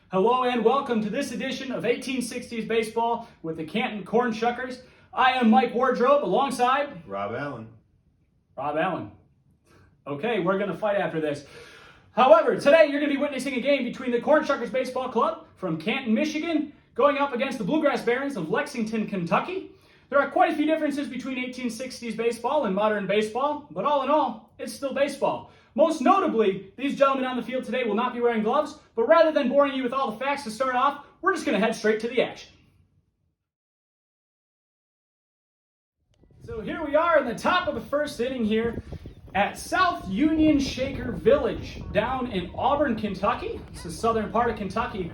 Hello and welcome to this edition of 1860s Baseball with the Canton Cornshuckers. I am Mike Wardrobe alongside Rob Allen. Okay, we're going to fight after this. However, today you're going to be witnessing a game between the Cornshuckers Baseball Club from Canton, Michigan, going up against the Bluegrass Barons of Lexington, Kentucky. There are quite a few differences between 1860s baseball and modern baseball, but all in all, it's still baseball. Most notably, these gentlemen on the field today will not be wearing gloves, but rather than boring you with all the facts to start off, we're just going to head straight to the action. So here we are in the top of the first inning here at South Union Shaker Village down in Auburn, Kentucky. It's the southern part of Kentucky.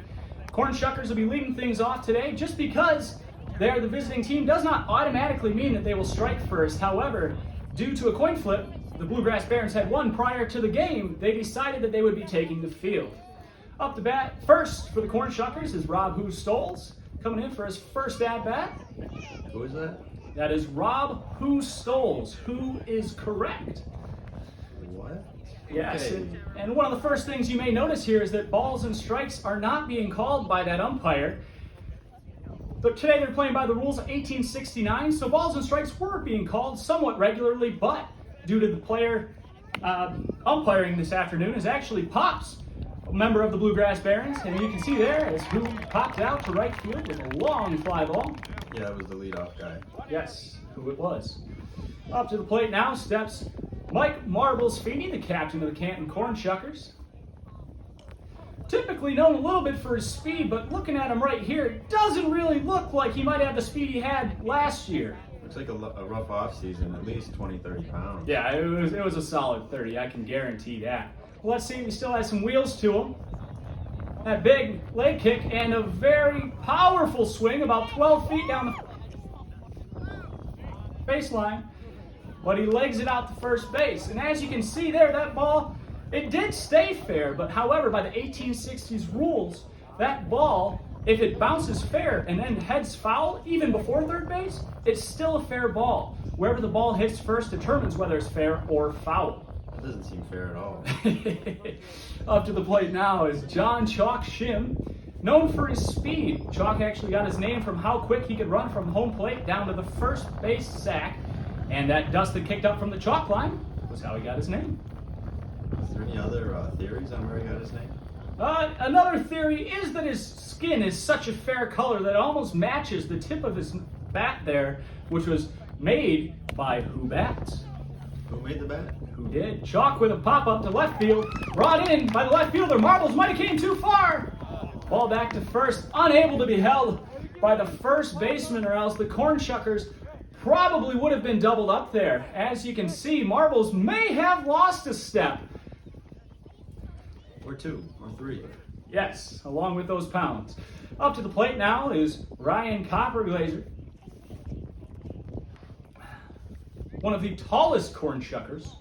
Cornshuckers will be leading things off today just because they are the visiting team does not automatically mean that they will strike first. However, due to a coin flip, the Bluegrass Barons had won prior to the game. They decided that they would be taking the field. Up to bat first for the Cornshuckers is Rob Who Stoles coming in for his first at-bat. Who is that? That is Rob Who Stoles, who is correct. What? Yes, Okay. and one of the first things you may notice here is that balls and strikes are not being called by that umpire. But today they're playing by the rules of 1869, so balls and strikes were being called somewhat regularly, but due to the player umpiring this afternoon is actually Pops, a member of the Bluegrass Barons, and you can see there as Who popped out to right field with a long fly ball. Yeah, that was the leadoff guy. Yes, who it was. Up to the plate now steps Mike Marbles Feeney, the captain of the Canton Cornshuckers. Typically known a little bit for his speed, but looking at him right here, it doesn't really look like he might have the speed he had last year. Looks like a rough off season, at least 20, 30 pounds. Yeah, it was a solid 30, I can guarantee that. Well, let's see if he still has some wheels to him. That big leg kick and a very powerful swing, about 12 feet down the baseline. But he legs it out to first base. And as you can see there, that ball, it did stay fair. But however, by the 1860s rules, that ball, if it bounces fair and then heads foul, even before third base, it's still a fair ball. Wherever the ball hits first determines whether it's fair or foul. That doesn't seem fair at all. Up to the plate now is John Chalk Shim. Known for his speed, Chalk actually got his name from how quick he could run from home plate down to the first base sack. And that dust that kicked up from the chalk line was how he got his name. Is there any other theories on where he got his name? Another theory is that his skin is such a fair color that it almost matches the tip of his bat there, which was made by Who Bats. Who made the bat? Who did? Chalk with a pop-up to left field, brought in by the left fielder. Marbles might have came too far. Ball back to first, unable to be held by the first baseman, or else the Cornshuckers probably would have been doubled up there. As you can see, Marbles may have lost a step. Or two, or three. Yes, along with those pounds. Up to the plate now is Ryan Copperglazer, one of the tallest Cornshuckers.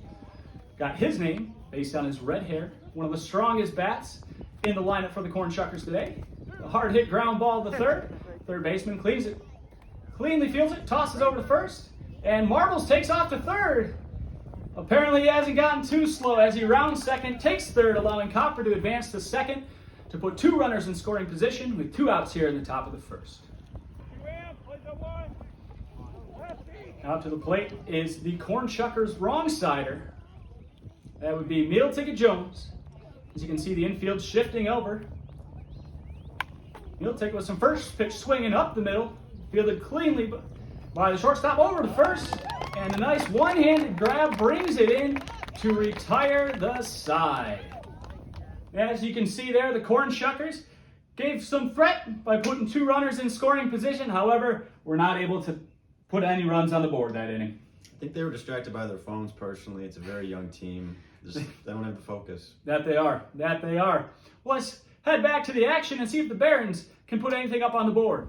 Got his name based on his red hair. One of the strongest bats in the lineup for the Cornshuckers today. A hard hit ground ball to third. Third baseman cleans it. Cleanly fields it, tosses over to first, and Marbles takes off to third. Apparently he hasn't gotten too slow as he rounds second, takes third, allowing Copper to advance to second to put two runners in scoring position with two outs here in the top of the first. Out to the plate is the Cornshuckers' wrong sider. That would be Meal Ticket Jones. As you can see, the infield shifting over. Meal Ticket with some first pitch swinging up the middle. Fielded cleanly by the shortstop over to first, and a nice one-handed grab brings it in to retire the side. As you can see there, the Cornshuckers gave some threat by putting two runners in scoring position. However, were not able to put any runs on the board that inning. I think they were distracted by their phones personally. It's a very young team. They don't have the focus. That they are. Well, let's head back to the action and see if the Barons can put anything up on the board.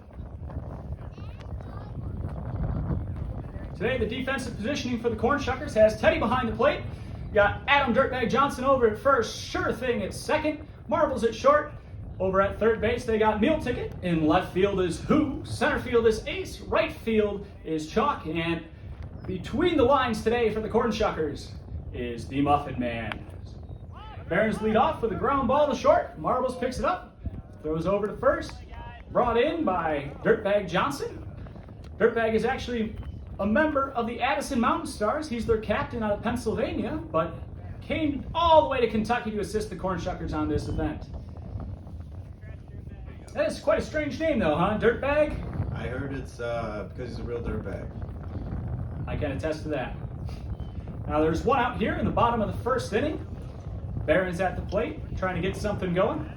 Today, the defensive positioning for the Cornshuckers has Teddy behind the plate. You got Adam Dirtbag Johnson over at first, Sure Thing at second, Marbles at short. Over at third base, they got Meal Ticket. In left field is Who, center field is Ace, right field is Chalk, and between the lines today for the Cornshuckers is the Muffin Man. Barons lead off with a ground ball to short. Marbles picks it up. Throws over to first. Brought in by Dirtbag Johnson. Dirtbag is actually a member of the Addison Mountain Stars. He's their captain out of Pennsylvania, but came all the way to Kentucky to assist the Cornshuckers on this event. That is quite a strange name though, huh? Dirtbag? I heard it's because he's a real dirtbag. I can attest to that. Now there's one out here in the bottom of the first inning. Barron's at the plate, trying to get something going.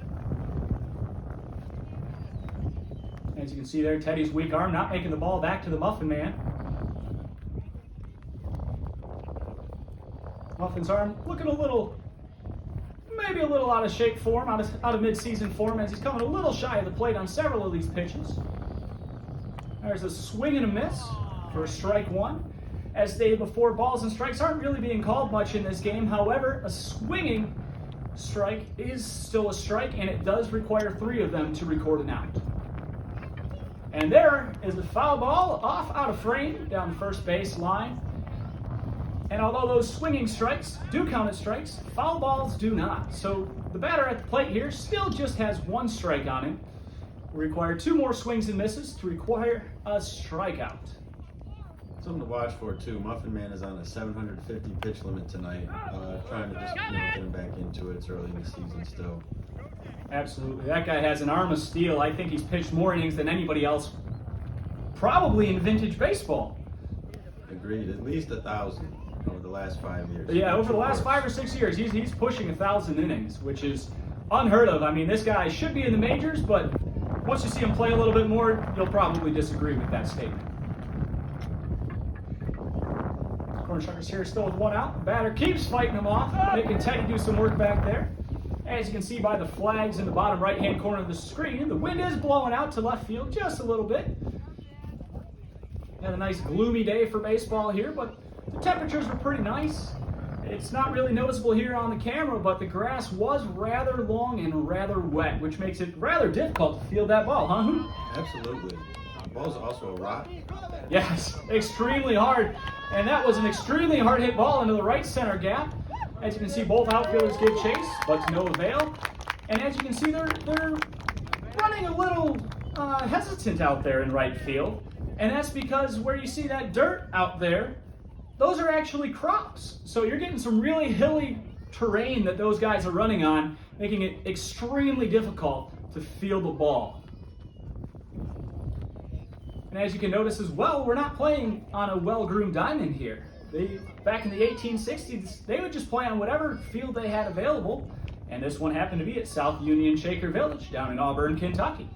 As you can see there, Teddy's weak arm not making the ball back to the Muffin Man. Muffin's arm looking maybe a little out of shape form, out of mid-season form, as he's coming a little shy of the plate on several of these pitches. There's a swing and a miss for strike one. As stated before, balls and strikes aren't really being called much in this game. However, a swinging strike is still a strike, and it does require 3 of them to record an out. And there is a foul ball off out of frame down the first base line. And although those swinging strikes do count as strikes, foul balls do not. So the batter at the plate here still just has 1 strike on him. We require 2 more swings and misses to require a strikeout. Something to watch for too. Muffin Man is on a 750 pitch limit tonight. Trying to just get him back into it. It's early in the season still. Absolutely. That guy has an arm of steel. I think he's pitched more innings than anybody else, probably in vintage baseball. Agreed. At least 1,000 over the last 5 years. Yeah, over the last 5 or 6 years, he's pushing 1,000 innings, which is unheard of. I mean, this guy should be in the majors, but once you see him play a little bit more, you'll probably disagree with that statement. Cornshuckers here still with 1 out. The batter keeps fighting him off, making Teddy do some work back there. As you can see by the flags in the bottom right-hand corner of the screen, the wind is blowing out to left field just a little bit. Had a nice gloomy day for baseball here, but the temperatures were pretty nice. It's not really noticeable here on the camera, but the grass was rather long and rather wet, which makes it rather difficult to field that ball, huh? Absolutely. The ball's also a rock. Yes, extremely hard. And that was an extremely hard hit ball into the right center gap. As you can see, both outfielders give chase, but to no avail. And as you can see, they're running a little hesitant out there in right field. And that's because where you see that dirt out there, those are actually crops. So you're getting some really hilly terrain that those guys are running on, making it extremely difficult to field the ball. And as you can notice as well, we're not playing on a well-groomed diamond here. Back in the 1860s, they would just play on whatever field they had available, and this one happened to be at South Union Shaker Village down in Auburn, Kentucky.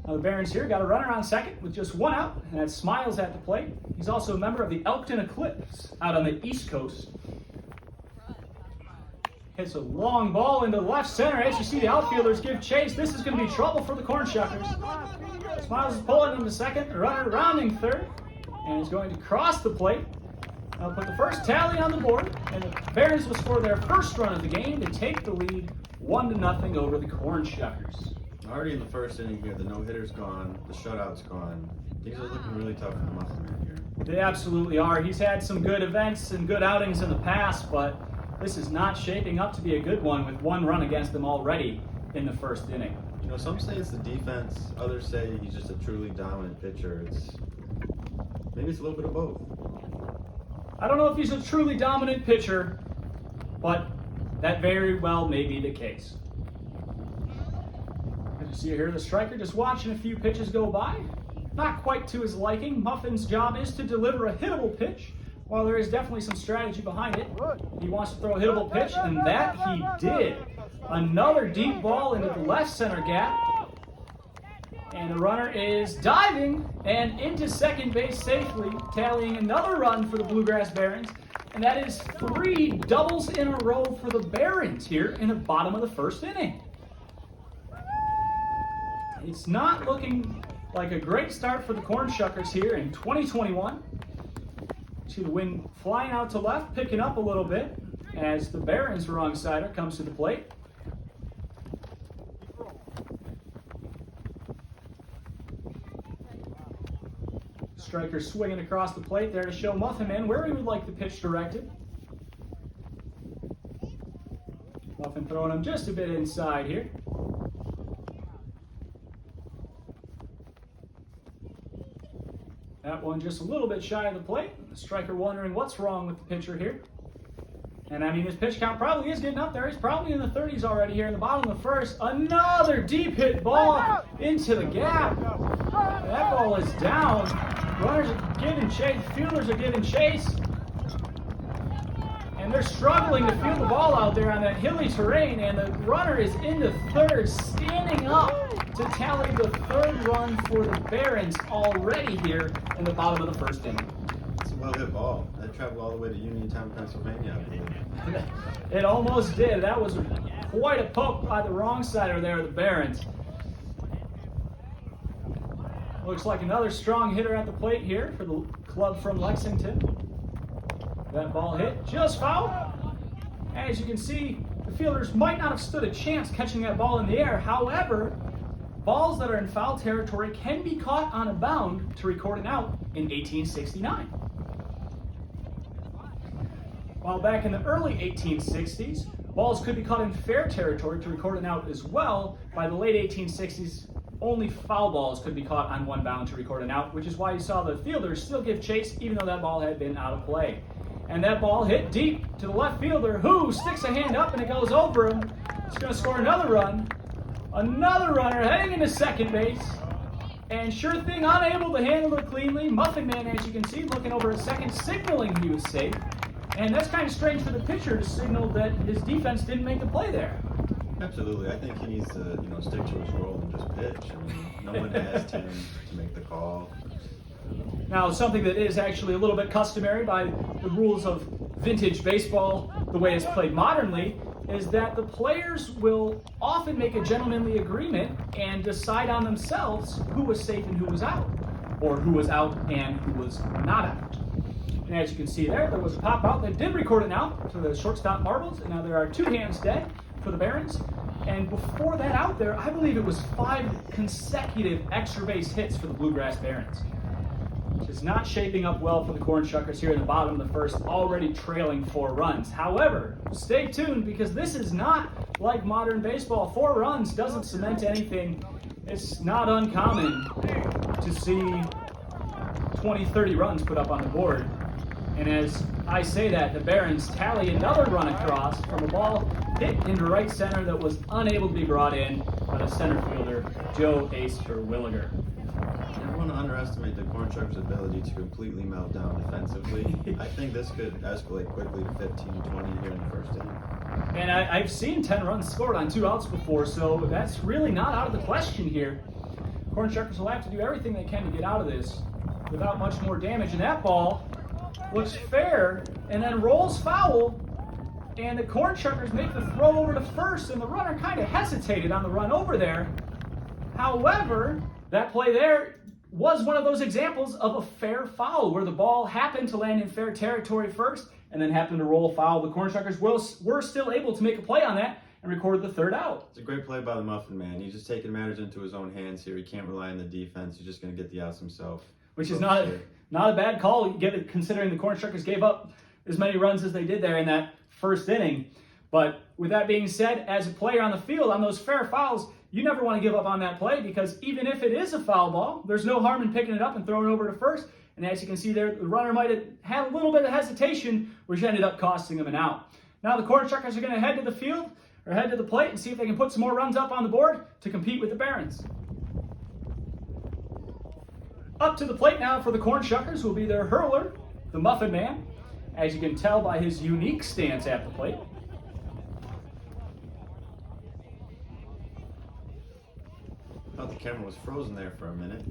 Now the Barons here got a runner on second with just 1 out, and that's Smiles at the plate. He's also a member of the Elkton Eclipse out on the East Coast. Hits a long ball into left center. As you see the outfielders give chase, this is going to be trouble for the Cornshuckers. Smiles is pulling into second, the runner rounding third, and is going to cross the plate. I'll put the first tally on the board, and the Barons will score their first run of the game to take the lead 1-0 over the Cornshuckers. Already in the first inning here, the no-hitter's gone, the shutout's gone. Things are looking really tough for the Muffin Man here. They absolutely are. He's had some good events and good outings in the past, but this is not shaping up to be a good one with 1 run against them already in the first inning. You know, some say it's the defense, others say he's just a truly dominant pitcher. Maybe it's a little bit of both. I don't know if he's a truly dominant pitcher, but that very well may be the case. As you see here, the striker just watching a few pitches go by. Not quite to his liking. Muffin's job is to deliver a hittable pitch. While there is definitely some strategy behind it, he wants to throw a hittable pitch, and that he did. Another deep ball into the left center gap. And the runner is diving and into second base safely, tallying another run for the Bluegrass Barons. And that is 3 doubles in a row for the Barons here in the bottom of the first inning. It's not looking like a great start for the Cornshuckers here in 2021. See the wind flying out to left, picking up a little bit as the Barons wrong sider comes to the plate. Striker swinging across the plate there to show Muffin Man where he would like the pitch directed. Muffin throwing him just a bit inside here. That one just a little bit shy of the plate. The striker wondering what's wrong with the pitcher here. And I mean, his pitch count probably is getting up there. He's probably in the 30s already here in the bottom of the first. Another deep hit ball into the gap. That ball is down. Runners are giving chase. Fielders are giving chase. And they're struggling to field the ball out there on that hilly terrain. And the runner is into third, standing up to tally the third run for the Barons already here in the bottom of the first inning. It's a well-hit ball. That traveled all the way to Uniontown, Pennsylvania, I believe. It almost did. That was quite a poke by the wrong sider there of the Barons. Looks like another strong hitter at the plate here for the club from Lexington. That ball hit just foul. As you can see, the fielders might not have stood a chance catching that ball in the air. However, balls that are in foul territory can be caught on a bound to record an out in 1869. While back in the early 1860s, balls could be caught in fair territory to record an out as well. By the late 1860s, only foul balls could be caught on one bound to record an out, which is why you saw the fielders still give chase even though that ball had been out of play. And that ball hit deep to the left fielder, who sticks a hand up and it goes over him. He's going to score another run. Another runner heading into second base. And sure thing, unable to handle it cleanly. Muffin Man, as you can see, looking over at second, signaling he was safe. And that's kind of strange for the pitcher to signal that his defense didn't make the play there. Absolutely. I think he needs to, stick to his role and just pitch. I mean, no one asked him to make the call. Now, something that is actually a little bit customary by the rules of vintage baseball, the way it's played modernly, is that the players will often make a gentlemanly agreement and decide on themselves who was safe and who was out, or who was out and who was not out. And as you can see there was a pop out that did record an out to the shortstop Marbles, and now there are 2 hands dead for the Barons. And before that out there, I believe it was 5 consecutive extra base hits for the Bluegrass Barons, which is not shaping up well for the Cornshuckers here in the bottom of the first, already trailing 4 runs. However, stay tuned, because this is not like modern baseball. 4 runs doesn't cement anything. It's not uncommon to see 20, 30 runs put up on the board. And as I say that, the Barons tally another run across from a ball hit into right center that was unable to be brought in by the center fielder, Joe Ace Terwilliger. I don't want to underestimate the Cornshuckers' ability to completely melt down defensively. I think this could escalate quickly to 15-20 here in the first inning. And I've seen 10 runs scored on 2 outs before, so that's really not out of the question here. Cornshuckers will have to do everything they can to get out of this without much more damage. And that ball looks fair and then rolls foul, and the Cornshuckers make the throw over to first, and the runner kind of hesitated on the run over there. However, that play there was one of those examples of a fair foul where the ball happened to land in fair territory first and then happened to roll foul. The Cornshuckers were still able to make a play on that and record the third out. It's a great play by the Muffin Man. He's just taking matters into his own hands here. He can't rely on the defense. He's just going to get the outs himself. Which is not a bad call, considering the Cornshuckers gave up as many runs as they did there in that first inning. But with that being said, as a player on the field, on those fair fouls, you never want to give up on that play, because even if it is a foul ball, there's no harm in picking it up and throwing it over to first. And as you can see there, the runner might have had a little bit of hesitation, which ended up costing him an out. Now the Cornshuckers are going to head to the field, or head to the plate, and see if they can put some more runs up on the board to compete with the Barons. Up to the plate now for the Cornshuckers will be their hurler, the Muffin Man, as you can tell by his unique stance at the plate. I thought the camera was frozen there for a minute.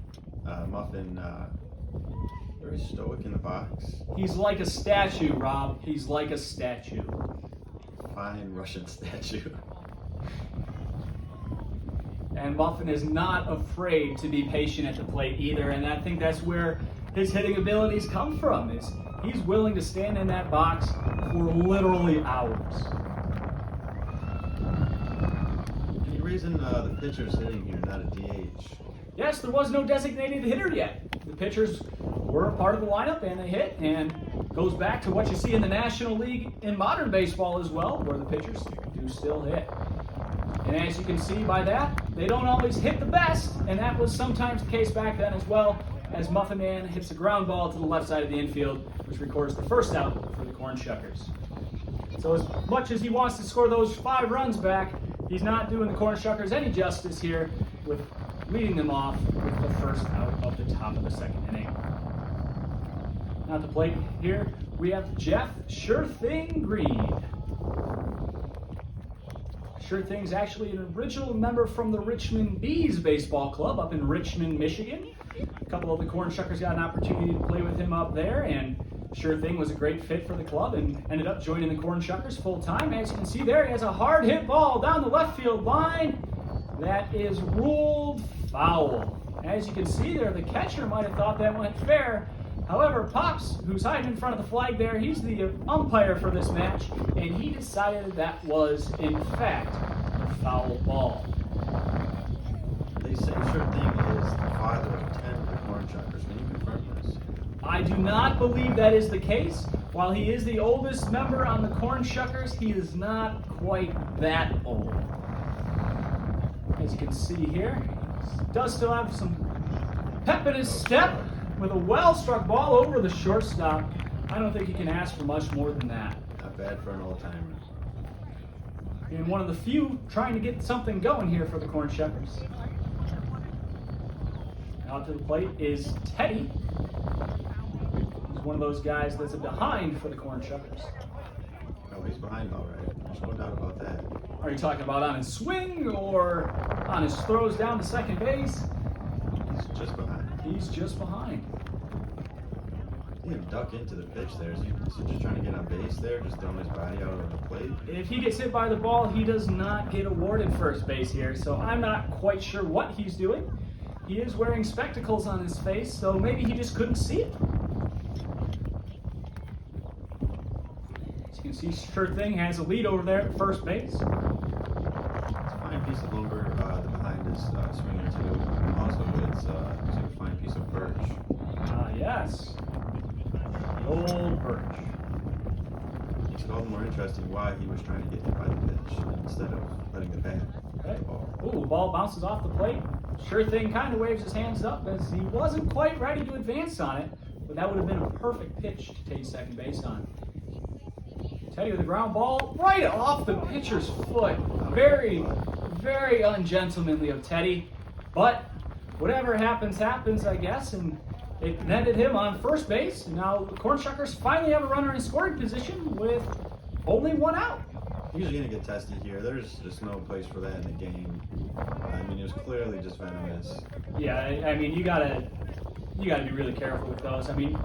Muffin, very stoic in the box. He's like a statue, Rob. He's like a statue. Fine Russian statue. And Muffin is not afraid to be patient at the plate either, and I think that's where his hitting abilities come from. He's willing to stand in that box for literally hours. Any reason the pitcher's hitting here, not a DH? Yes, there was no designated hitter yet. The pitchers were a part of the lineup, and they hit, and goes back to what you see in the National League in modern baseball as well, where the pitchers do still hit. And as you can see by that, they don't always hit the best, and that was sometimes the case back then as well. as Muffin Man hits a ground ball to the left side of the infield, which records the first out for the Cornshuckers. So as much as he wants to score those 5 runs back, he's not doing the Cornshuckers any justice here with leading them off with the first out of the top of the second inning. Now at the plate here, we have Jeff Sure Thing Green. Sure Thing's actually an original member from the Richmond Bees baseball club up in Richmond, Michigan. A couple of the Cornshuckers got an opportunity to play with him up there, and Sure Thing was a great fit for the club and ended up joining the Cornshuckers full time. As you can see there, he has a hard hit ball down the left field line that is ruled foul. As you can see there, the catcher might have thought that went fair. However, Pops, who's hiding in front of the flag there, he's the umpire for this match, and he decided that was, in fact, a foul ball. They say Sure Thing is the father of 10 of the Cornshuckers. Can you confirm this? I do not believe that is the case. While he is the oldest member on the Cornshuckers, he is not quite that old. As you can see here, he does still have some pep in his step with a well-struck ball over the shortstop. I don't think you can ask for much more than that. Not bad for an old-timer. And one of the few trying to get something going here for the Cornshuckers. Out to the plate is Teddy. He's one of those guys that's a behind for the Cornshuckers. Oh, he's behind all right. There's no doubt about that. Are you talking about on his swing or on his throws down to second base? He's just behind. He's just behind. He didn't duck into the pitch there. Is he just trying to get on base there, just throwing his body out over the plate? If he gets hit by the ball, he does not get awarded first base here, so I'm not quite sure what he's doing. He is wearing spectacles on his face, so maybe he just couldn't see it. As you can see, Sure Thing has a lead over there at first base. It's a fine piece of lumber. The behind is swinging too. Also, it's a fine piece of birch. Yes. The old birch. It's all the more interesting why he was trying to get hit by the pitch instead of letting the bat hit the ball. Ooh, ball bounces off the plate. Sure Thing kind of waves his hands up as he wasn't quite ready to advance on it, but that would have been a perfect pitch to take second base on. Teddy with a ground ball right off the pitcher's foot. Very, very ungentlemanly of Teddy, but whatever happens, happens, I guess, and it netted him on first base. And now the Cornshuckers finally have a runner in scoring position with only 1 out. He's going to get testy here. There's just no place for that in the game. I mean, it was clearly just venomous. Yeah, I mean, you gotta be really careful with those. I mean,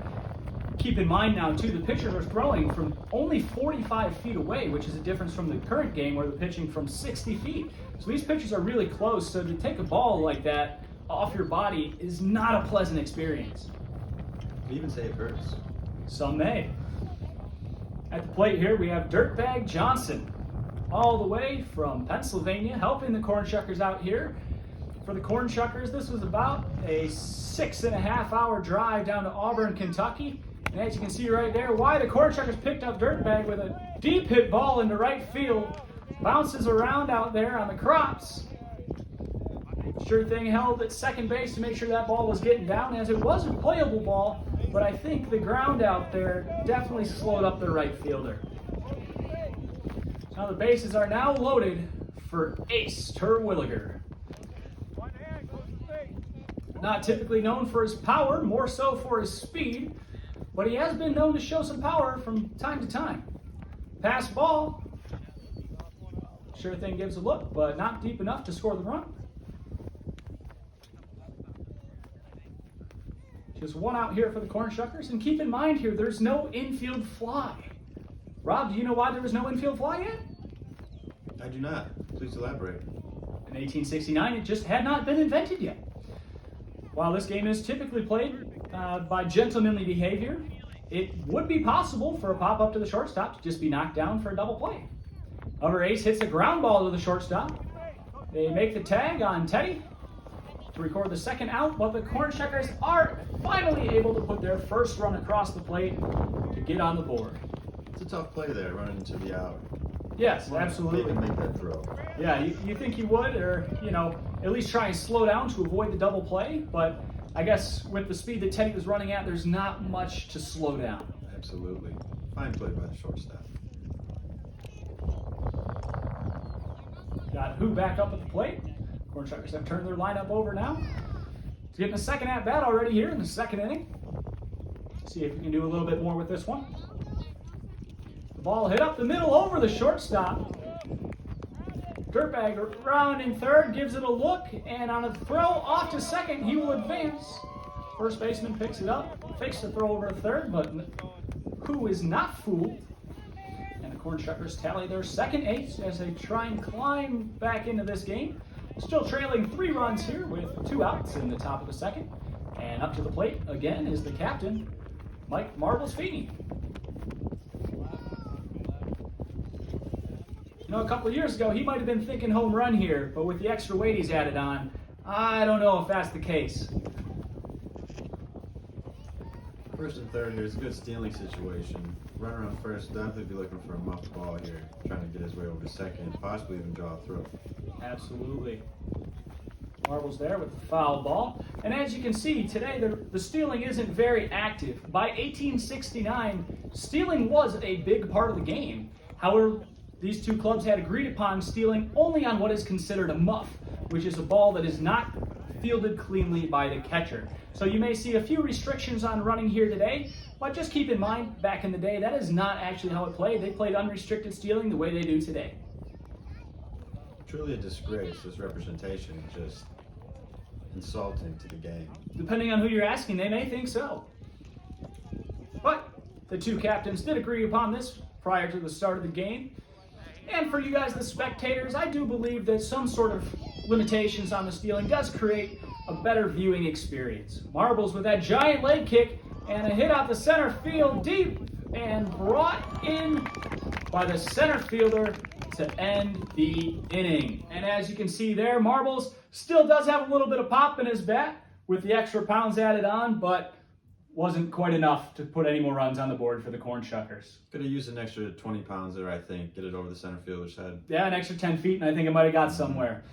keep in mind now too, the pitchers are throwing from only 45 feet away, which is a difference from the current game where they're pitching from 60 feet. So these pitchers are really close. So to take a ball like that off your body is not a pleasant experience. You could even say it hurts. Some may. At the plate here, we have Dirtbag Johnson, all the way from Pennsylvania, helping the Cornshuckers out here. For the Cornshuckers, this was about a 6.5-hour drive down to Auburn, Kentucky. And as you can see right there, why the Cornshuckers picked up Dirtbag with a deep hit ball into right field. Bounces around out there on the crops. Sure Thing held at second base to make sure that ball was getting down, as it was a playable ball, but I think the ground out there definitely slowed up the right fielder. Now the bases are now loaded for Ace Terwilliger. Not typically known for his power, more so for his speed, but he has been known to show some power from time to time. Pass ball. Sure Thing gives a look, but not deep enough to score the run. Just 1 out here for the Cornshuckers, and keep in mind here, there's no infield fly. Rob, do you know why there was no infield fly yet? I do not. Please elaborate. In 1869, it just had not been invented yet. While this game is typically played by gentlemanly behavior, it would be possible for a pop-up to the shortstop to just be knocked down for a double play. However, Ace hits a ground ball to the shortstop. They make the tag on Teddy to record the second out, but the Cornshuckers are finally able to put their first run across the plate to get on the board. It's a tough play there, running into the out. Yes, absolutely. Maybe make that throw. Yeah, you think you would, or, at least try and slow down to avoid the double play, but I guess with the speed that Teddy was running at, there's not much to slow down. Absolutely. Fine play by the shortstop. Got Who back up at the plate. Cornshuckers have turned their lineup over now. It's getting a second at bat already here in the second inning. See if we can do a little bit more with this one. The ball hit up the middle over the shortstop. Dirtbag around in third, gives it a look, and on a throw off to second, he will advance. First baseman picks it up, fakes the throw over to third, but Who is not fooled. And the Cornshuckers tally their second ace as they try and climb back into this game. Still trailing 3 runs here with 2 outs in the top of the second. And up to the plate again is the captain, Mike Marbles Feeney. You know, a couple of years ago, he might have been thinking home run here, but with the extra weight he's added on, I don't know if that's the case. First and third here is a good stealing situation. Runner on first, definitely be looking for a muffed ball here, trying to get his way over to second, possibly even draw a throw. Absolutely. Marbles there with the foul ball. And as you can see, today the stealing isn't very active. By 1869, stealing was a big part of the game. However, these two clubs had agreed upon stealing only on what is considered a muff, which is a ball that is not fielded cleanly by the catcher. So you may see a few restrictions on running here today, but just keep in mind, back in the day, that is not actually how it played. They played unrestricted stealing the way they do today. Truly a disgrace. This representation is just insulting to the game. Depending on who you're asking, they may think so. But the two captains did agree upon this prior to the start of the game. And for you guys, the spectators, I do believe that some sort of limitations on the stealing does create a better viewing experience. Marbles with that giant leg kick and a hit out the center field deep and brought in by the center fielder to end the inning. And as you can see there, Marbles still does have a little bit of pop in his bat with the extra pounds added on, but wasn't quite enough to put any more runs on the board for the Cornshuckers. Could have used an extra 20 pounds there, I think. Get it over the center fielder's head. Yeah, an extra 10 feet, and I think it might have got somewhere.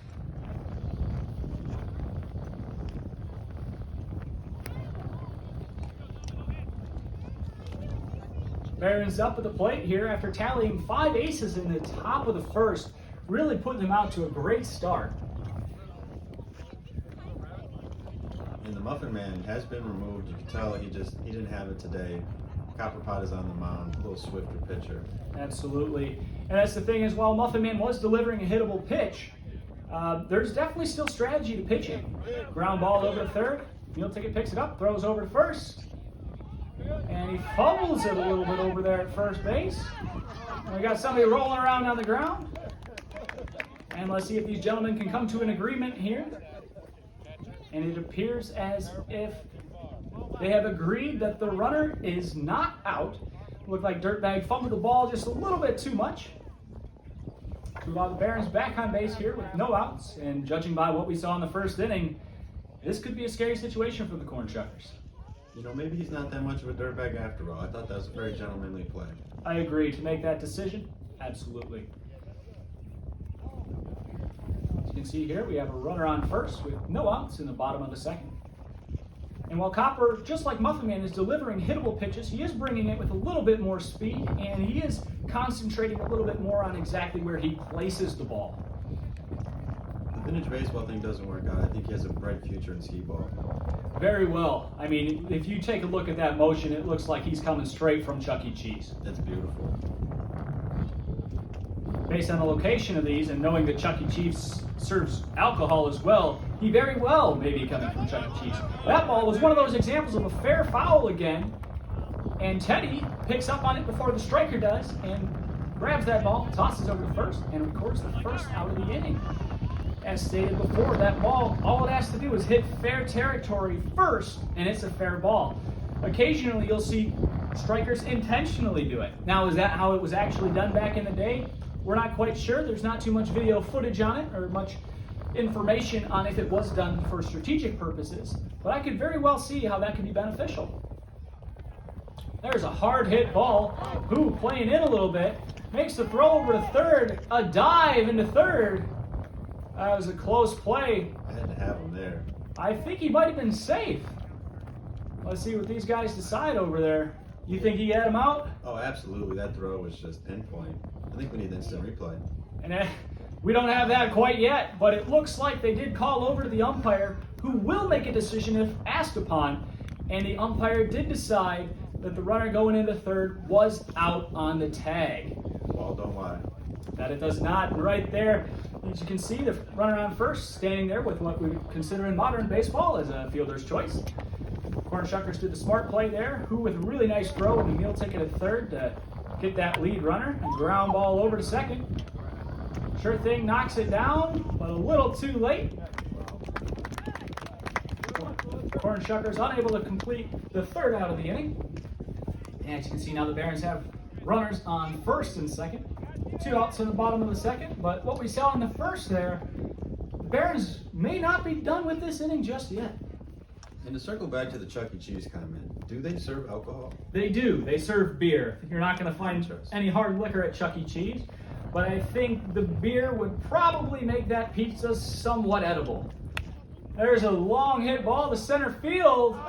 Barron's up at the plate here after tallying 5 aces in the top of the first, really putting them out to a great start. And the Muffin Man has been removed. You can tell he didn't have it today. Copper Pot is on the mound, a little swifter pitcher. Absolutely. And that's the thing is, while Muffin Man was delivering a hittable pitch, there's definitely still strategy to pitching. Ground ball over to third. Meal Ticket picks it up, throws over to first. And he fumbles it a little bit over there at first base. And we got somebody rolling around on the ground. And let's see if these gentlemen can come to an agreement here. And it appears as if they have agreed that the runner is not out. Looked like Dirtbag fumbled the ball just a little bit too much. While the Barons back on base here with no outs, and judging by what we saw in the first inning, this could be a scary situation for the Cornshuckers. You know, maybe he's not that much of a dirtbag after all. I thought that was a very gentlemanly play. I agree. To make that decision, absolutely. As you can see here, we have a runner on first with no outs in the bottom of the second. And while Copper, just like Muffin Man, is delivering hittable pitches, he is bringing it with a little bit more speed, and he is concentrating a little bit more on exactly where he places the ball. The vintage baseball thing doesn't work out. I think he has a bright future in skee-ball. Very well. I mean, if you take a look at that motion, it looks like he's coming straight from Chuck E. Cheese. That's beautiful. Based on the location of these and knowing that Chuck E. Cheese serves alcohol as well, he very well may be coming from Chuck E. Cheese. That ball was one of those examples of a fair foul again, and Teddy picks up on it before the striker does and grabs that ball, tosses over to first, and records the first out of the inning. As stated before, that ball, all it has to do is hit fair territory first, and it's a fair ball. Occasionally, you'll see strikers intentionally do it. Now, is that how it was actually done back in the day? We're not quite sure. There's not too much video footage on it or much information on if it was done for strategic purposes, but I could very well see how that could be beneficial. There's a hard hit ball. Who, playing in a little bit, makes the throw over to third, a dive into third. That was a close play. I had to have him there. I think he might have been safe. Let's see what these guys decide over there. You think he had him out? Oh, absolutely. That throw was just pinpoint. I think we need instant replay. And we don't have that quite yet, but it looks like they did call over to the umpire, who will make a decision if asked upon. And the umpire did decide that the runner going into third was out on the tag. Ball don't lie. That it does not. And right there, as you can see, the runner on first standing there with what we consider in modern baseball as a fielder's choice. Cornshuckers did the smart play there, who with a really nice throw and a meal ticket at third to get that lead runner and ground ball over to second. Sure thing knocks it down, but a little too late. Cornshuckers unable to complete the third out of the inning. And as you can see now, the Barons have runners on first and second. 2 outs in the bottom of the second, but what we saw in the first there, the Barons may not be done with this inning just yet. And to circle back to the Chuck E. Cheese comment, do they serve alcohol? They do. They serve beer. You're not going to find any hard liquor at Chuck E. Cheese, but I think the beer would probably make that pizza somewhat edible. There's a long hit ball to center field,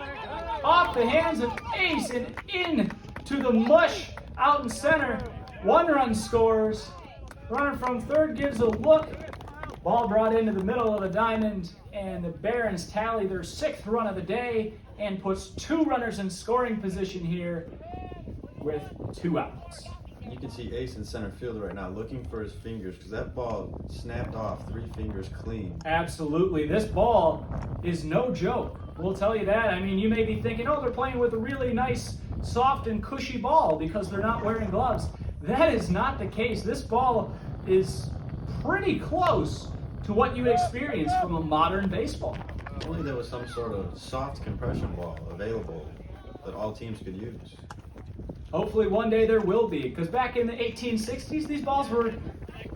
off the hands of Ace and in to the mush out in center. 1 run scores. Runner from third gives a look. Ball brought into the middle of the diamond, and the Barons tally their 6th run of the day and puts 2 runners in scoring position here with 2 outs. You can see Ace in center field right now looking for his fingers because that ball snapped off 3 fingers clean. Absolutely. This ball is no joke. We'll tell you that. I mean, you may be thinking, oh, they're playing with a really nice, soft and cushy ball because they're not wearing gloves. That is not the case. This ball is pretty close to what you experience from a modern baseball. If only there was some sort of soft compression ball available that all teams could use. Hopefully one day there will be, because back in the 1860s, these balls were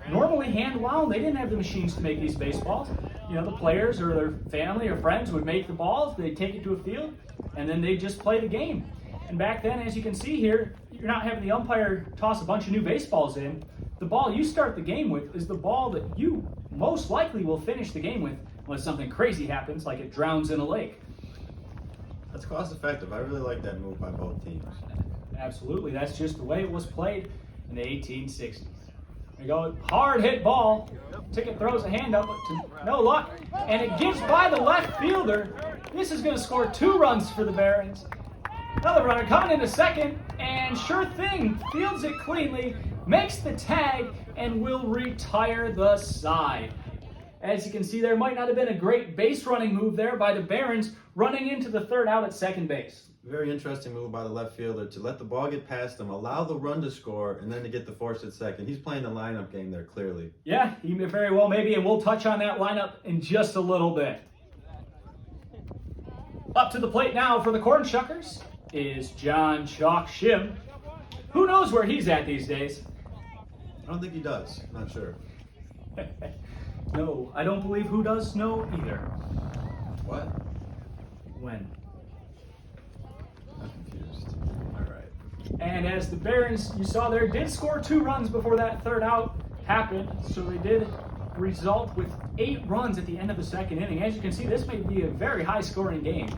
normally hand wound. They didn't have the machines to make these baseballs. You know, the players or their family or friends would make the balls, they'd take it to a field, and then they'd just play the game. And back then, as you can see here, you're not having the umpire toss a bunch of new baseballs in. The ball you start the game with is the ball that you most likely will finish the game with unless something crazy happens, like it drowns in a lake. That's cost effective. I really like that move by both teams. Absolutely, that's just the way it was played in the 1860s. There you go, hard hit ball. Ticket throws a hand up, but to no luck, and it gets by the left fielder. This is going to score 2 runs for the Barons. Another runner coming into second, and sure thing, fields it cleanly, makes the tag, and will retire the side. As you can see, there might not have been a great base running move there by the Barons running into the third out at second base. Very interesting move by the left fielder to let the ball get past him, allow the run to score, and then to get the force at second. He's playing the lineup game there clearly. Yeah, he may very well maybe, and we'll touch on that lineup in just a little bit. Up to the plate now for the Cornshuckers is John Chalk Shim. Who knows where he's at these days? I don't think he does. Not sure. No, I don't believe who does know either. What? When? I'm confused. All right. And as the Barons, you saw there, did score 2 runs before that third out happened, so they did result with 8 runs at the end of the second inning. As you can see, this may be a very high-scoring game.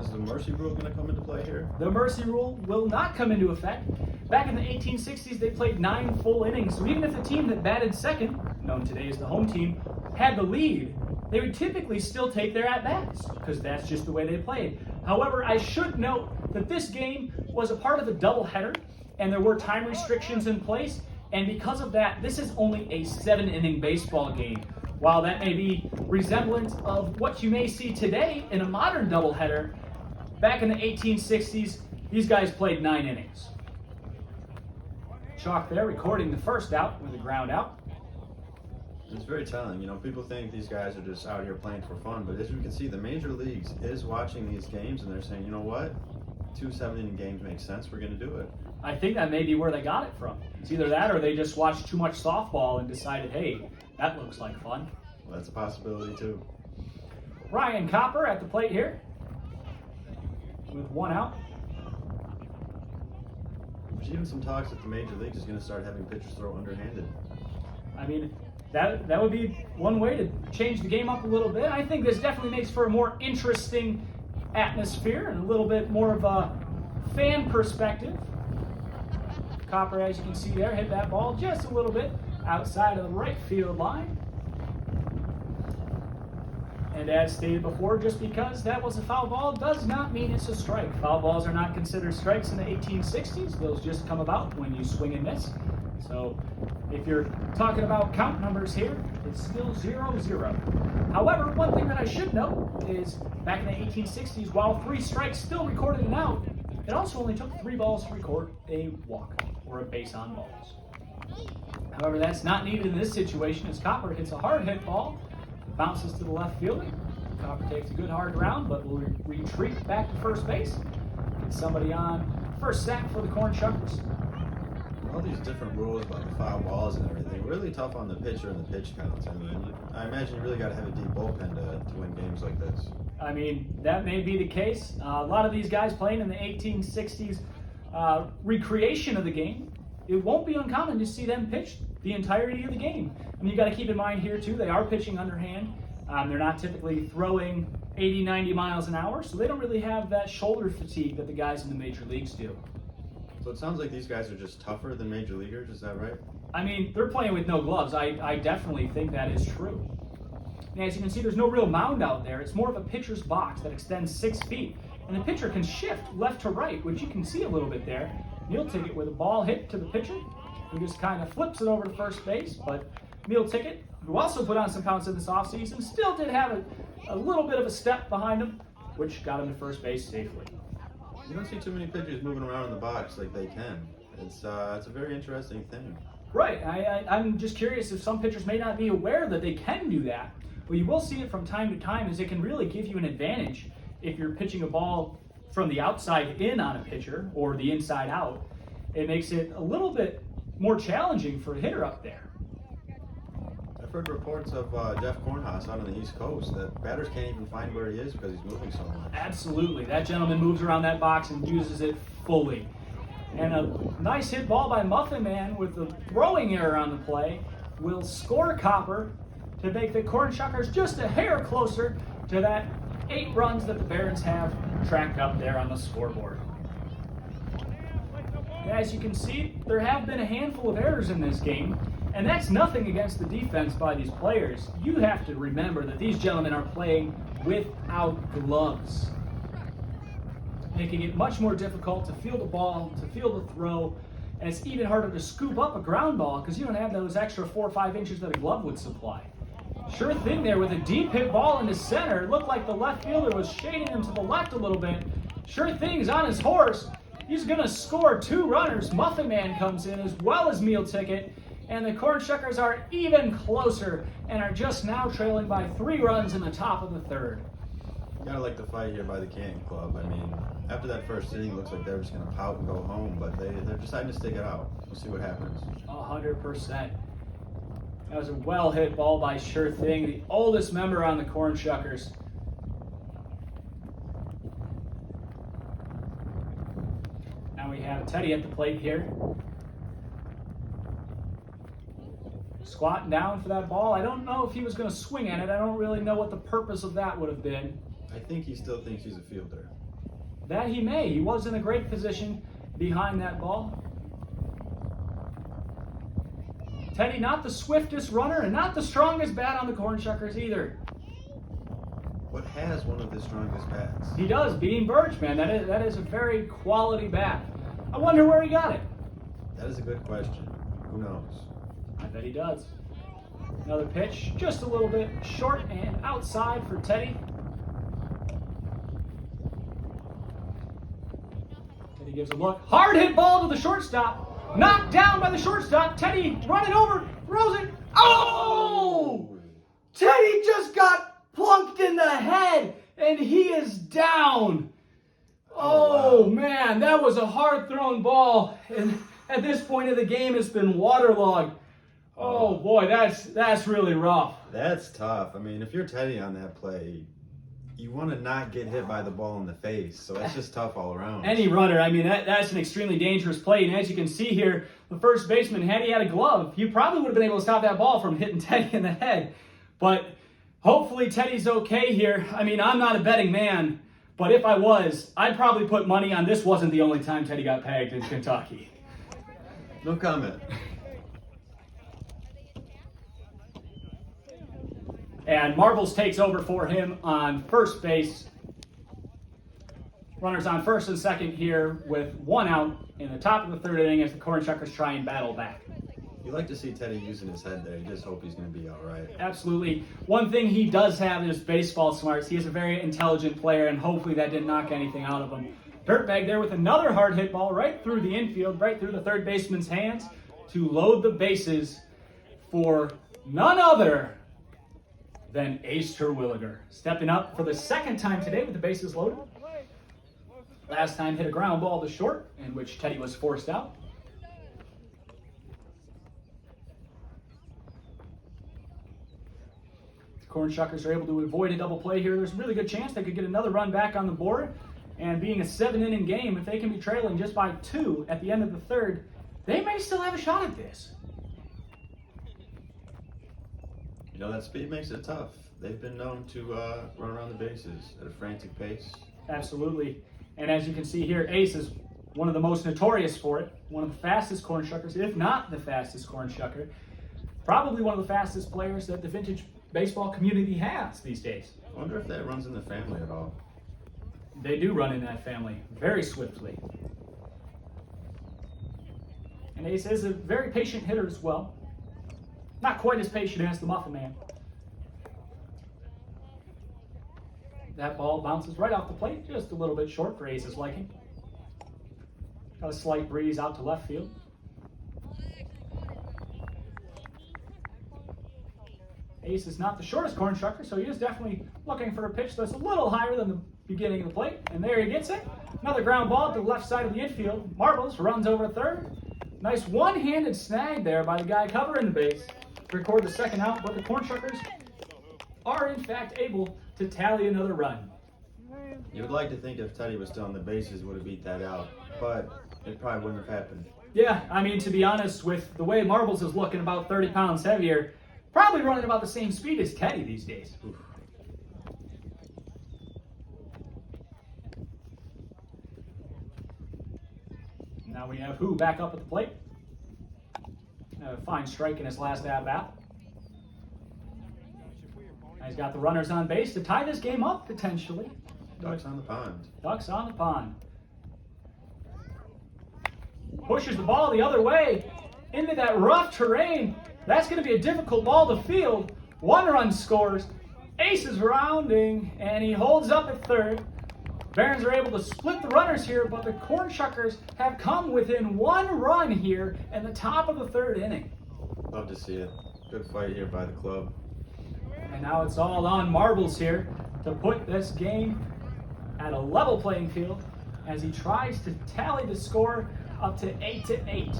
Is the mercy rule going to come into play here? The mercy rule will not come into effect. Back in the 1860s, they played 9 full innings, so even if the team that batted second, known today as the home team, had the lead, they would typically still take their at-bats, because that's just the way they played. However, I should note that this game was a part of a doubleheader, and there were time restrictions in place, and because of that, this is only a 7-inning baseball game. While that may be resemblant of what you may see today in a modern doubleheader, back in the 1860s, these guys played 9 innings. Chalk there recording the first out with a ground out. It's very telling. You know, people think these guys are just out here playing for fun, but as you can see, the major leagues is watching these games, and they're saying, you know what? 2 7-inning games make sense. We're going to do it. I think that may be where they got it from. It's either that or they just watched too much softball and decided, hey, that looks like fun. Well, that's a possibility, too. Ryan Copper at the plate here with 1 out. There's even some talks that the major leagues is going to start having pitchers throw underhanded. I mean, that would be one way to change the game up a little bit. I think this definitely makes for a more interesting atmosphere and a little bit more of a fan perspective. Copper, as you can see there, hit that ball just a little bit outside of the right field line. And as stated before, just because that was a foul ball does not mean it's a strike. Foul balls are not considered strikes in the 1860s. Those just come about when you swing and miss. So if you're talking about count numbers here, it's still 0-0. However, one thing that I should note is back in the 1860s, while 3 strikes still recorded an out, it also only took 3 balls to record a walk or a base on balls. However, that's not needed in this situation as Copper hits a hard hit ball, bounces to the left fielder. Copper takes a good hard round, but will retreat back to first base. Get somebody on first sack for the Cornshuckers. All these different rules about the foul balls and everything, really tough on the pitcher and the pitch counts. I mean, I imagine you really got to have a deep bullpen to win games like this. I mean, that may be the case. A lot of these guys playing in the 1860s recreation of the game, it won't be uncommon to see them pitch the entirety of the game. I mean, you got to keep in mind here too, they are pitching underhand. They're not typically throwing 80, 90 miles an hour, so they don't really have that shoulder fatigue that the guys in the major leagues do. So it sounds like these guys are just tougher than major leaguers, is that right? I mean, they're playing with no gloves. I definitely think that is true. And as you can see, there's no real mound out there. It's more of a pitcher's box that extends 6 feet. And the pitcher can shift left to right, which you can see a little bit there. Meal Ticket with a ball hit to the pitcher, who just kind of flips it over to first base. But Meal Ticket, who also put on some pounds in this offseason, still did have a little bit of a step behind him, which got him to first base safely. You don't see too many pitchers moving around in the box like they can. It's a very interesting thing. Right. I'm just curious if some pitchers may not be aware that they can do that. But you will see it from time to time, as it can really give you an advantage if you're pitching a ball from the outside in on a pitcher or the inside out. It makes it a little bit more challenging for a hitter up there. I've heard reports of Jeff Cornhuckers out on the East Coast that batters can't even find where he is because he's moving so much. Absolutely. That gentleman moves around that box and uses it fully. And a nice hit ball by Muffin Man with the throwing error on the play will score Copper to make the Cornshuckers just a hair closer to that 8 runs that the Barons have tracked up there on the scoreboard. As you can see, there have been a handful of errors in this game, and that's nothing against the defense by these players. You have to remember that these gentlemen are playing without gloves, making it much more difficult to field a ball, to field a throw, and it's even harder to scoop up a ground ball because you don't have those extra 4 or 5 inches that a glove would supply. Sure thing there with a deep hit ball into center. It looked like the left fielder was shading him to the left a little bit. Sure thing's on his horse. He's going to score 2 runners. Muffin Man comes in as well as Meal Ticket. And the Cornshuckers are even closer and are just now trailing by 3 runs in the top of the 3rd. You gotta like the fight here by the Canton Club. I mean, after that first inning, it looks like they're just gonna pout and go home, but they're deciding to stick it out. We'll see what happens. 100%. That was a well-hit ball by Sure Thing, the oldest member on the Cornshuckers. Now we have Teddy at the plate here. Squatting down for that ball. I don't know if he was going to swing at it. I don't really know what the purpose of that would have been. I think he still thinks he's a fielder. That he may. He was in a great position behind that ball. Teddy, not the swiftest runner and not the strongest bat on the Cornshuckers either. What has one of the strongest bats? He does, being Birch, man. That is a very quality bat. I wonder where he got it. That is a good question. Who knows? I bet he does. Another pitch, just a little bit short and outside for Teddy. Teddy gives a look. Hard hit ball to the shortstop. Knocked down by the shortstop. Teddy running over, throws it. Oh! Teddy just got plunked in the head, and he is down. Oh, wow. Man, that was a hard-thrown ball. And at this point of the game, it's been waterlogged. Oh, boy, that's really rough. That's tough. I mean, if you're Teddy on that play, you want to not get hit by the ball in the face. So that's just tough all around. Any runner, I mean, that's an extremely dangerous play. And as you can see here, the first baseman, had he had a glove, he probably would have been able to stop that ball from hitting Teddy in the head. But hopefully Teddy's okay here. I mean, I'm not a betting man, but if I was, I'd probably put money on this wasn't the only time Teddy got pegged in Kentucky. No comment. And Marbles takes over for him on first base. Runners on first and second here with one out in the top of the third inning as the Cornshuckers try and battle back. You like to see Teddy using his head there. You just hope he's going to be all right. Absolutely. One thing he does have is baseball smarts. He is a very intelligent player, and hopefully that didn't knock anything out of him. Dirtbag there with another hard hit ball right through the infield, right through the third baseman's hands to load the bases for none other than Ace Terwilliger. Stepping up for the second time today with the bases loaded. Last time hit a ground ball to short, in which Teddy was forced out. The Cornshuckers are able to avoid a double play here. There's a really good chance they could get another run back on the board. And being a 7-inning game, if they can be trailing just by 2 at the end of the third, they may still have a shot at this. You know, that speed makes it tough. They've been known to run around the bases at a frantic pace. Absolutely. And as you can see here, Ace is one of the most notorious for it. One of the fastest Cornshuckers, if not the fastest Cornshucker. Probably one of the fastest players that the vintage baseball community has these days. I wonder if that runs in the family at all. They do run in that family very swiftly. And Ace is a very patient hitter as well. Not quite as patient as the Muffin Man. That ball bounces right off the plate, just a little bit short for Ace's liking. Got a slight breeze out to left field. Ace is not the shortest Cornshucker, so he is definitely looking for a pitch that's a little higher than the beginning of the plate. And there he gets it. Another ground ball to the left side of the infield. Marbles runs over third. Nice one-handed snag there by the guy covering the base to record the second out, but the Cornshuckers are in fact able to tally another run. You would like to think if Teddy was still on the bases, would have beat that out, but it probably wouldn't have happened. Yeah, I mean, to be honest, with the way Marbles is looking about 30 pounds heavier, probably running about the same speed as Teddy these days. Oof. Now we have Who back up at the plate. A fine strike in his last at-bat. He's got the runners on base to tie this game up, potentially. Ducks on the pond. Ducks on the pond. Pushes the ball the other way into that rough terrain. That's going to be a difficult ball to field. One run scores. Ace is rounding, and he holds up at third. Barons are able to split the runners here, but the Cornshuckers have come within one run here in the top of the third inning. Love to see it. Good fight here by the club. And now it's all on Marbles here to put this game at a level playing field as he tries to tally the score up to 8-8.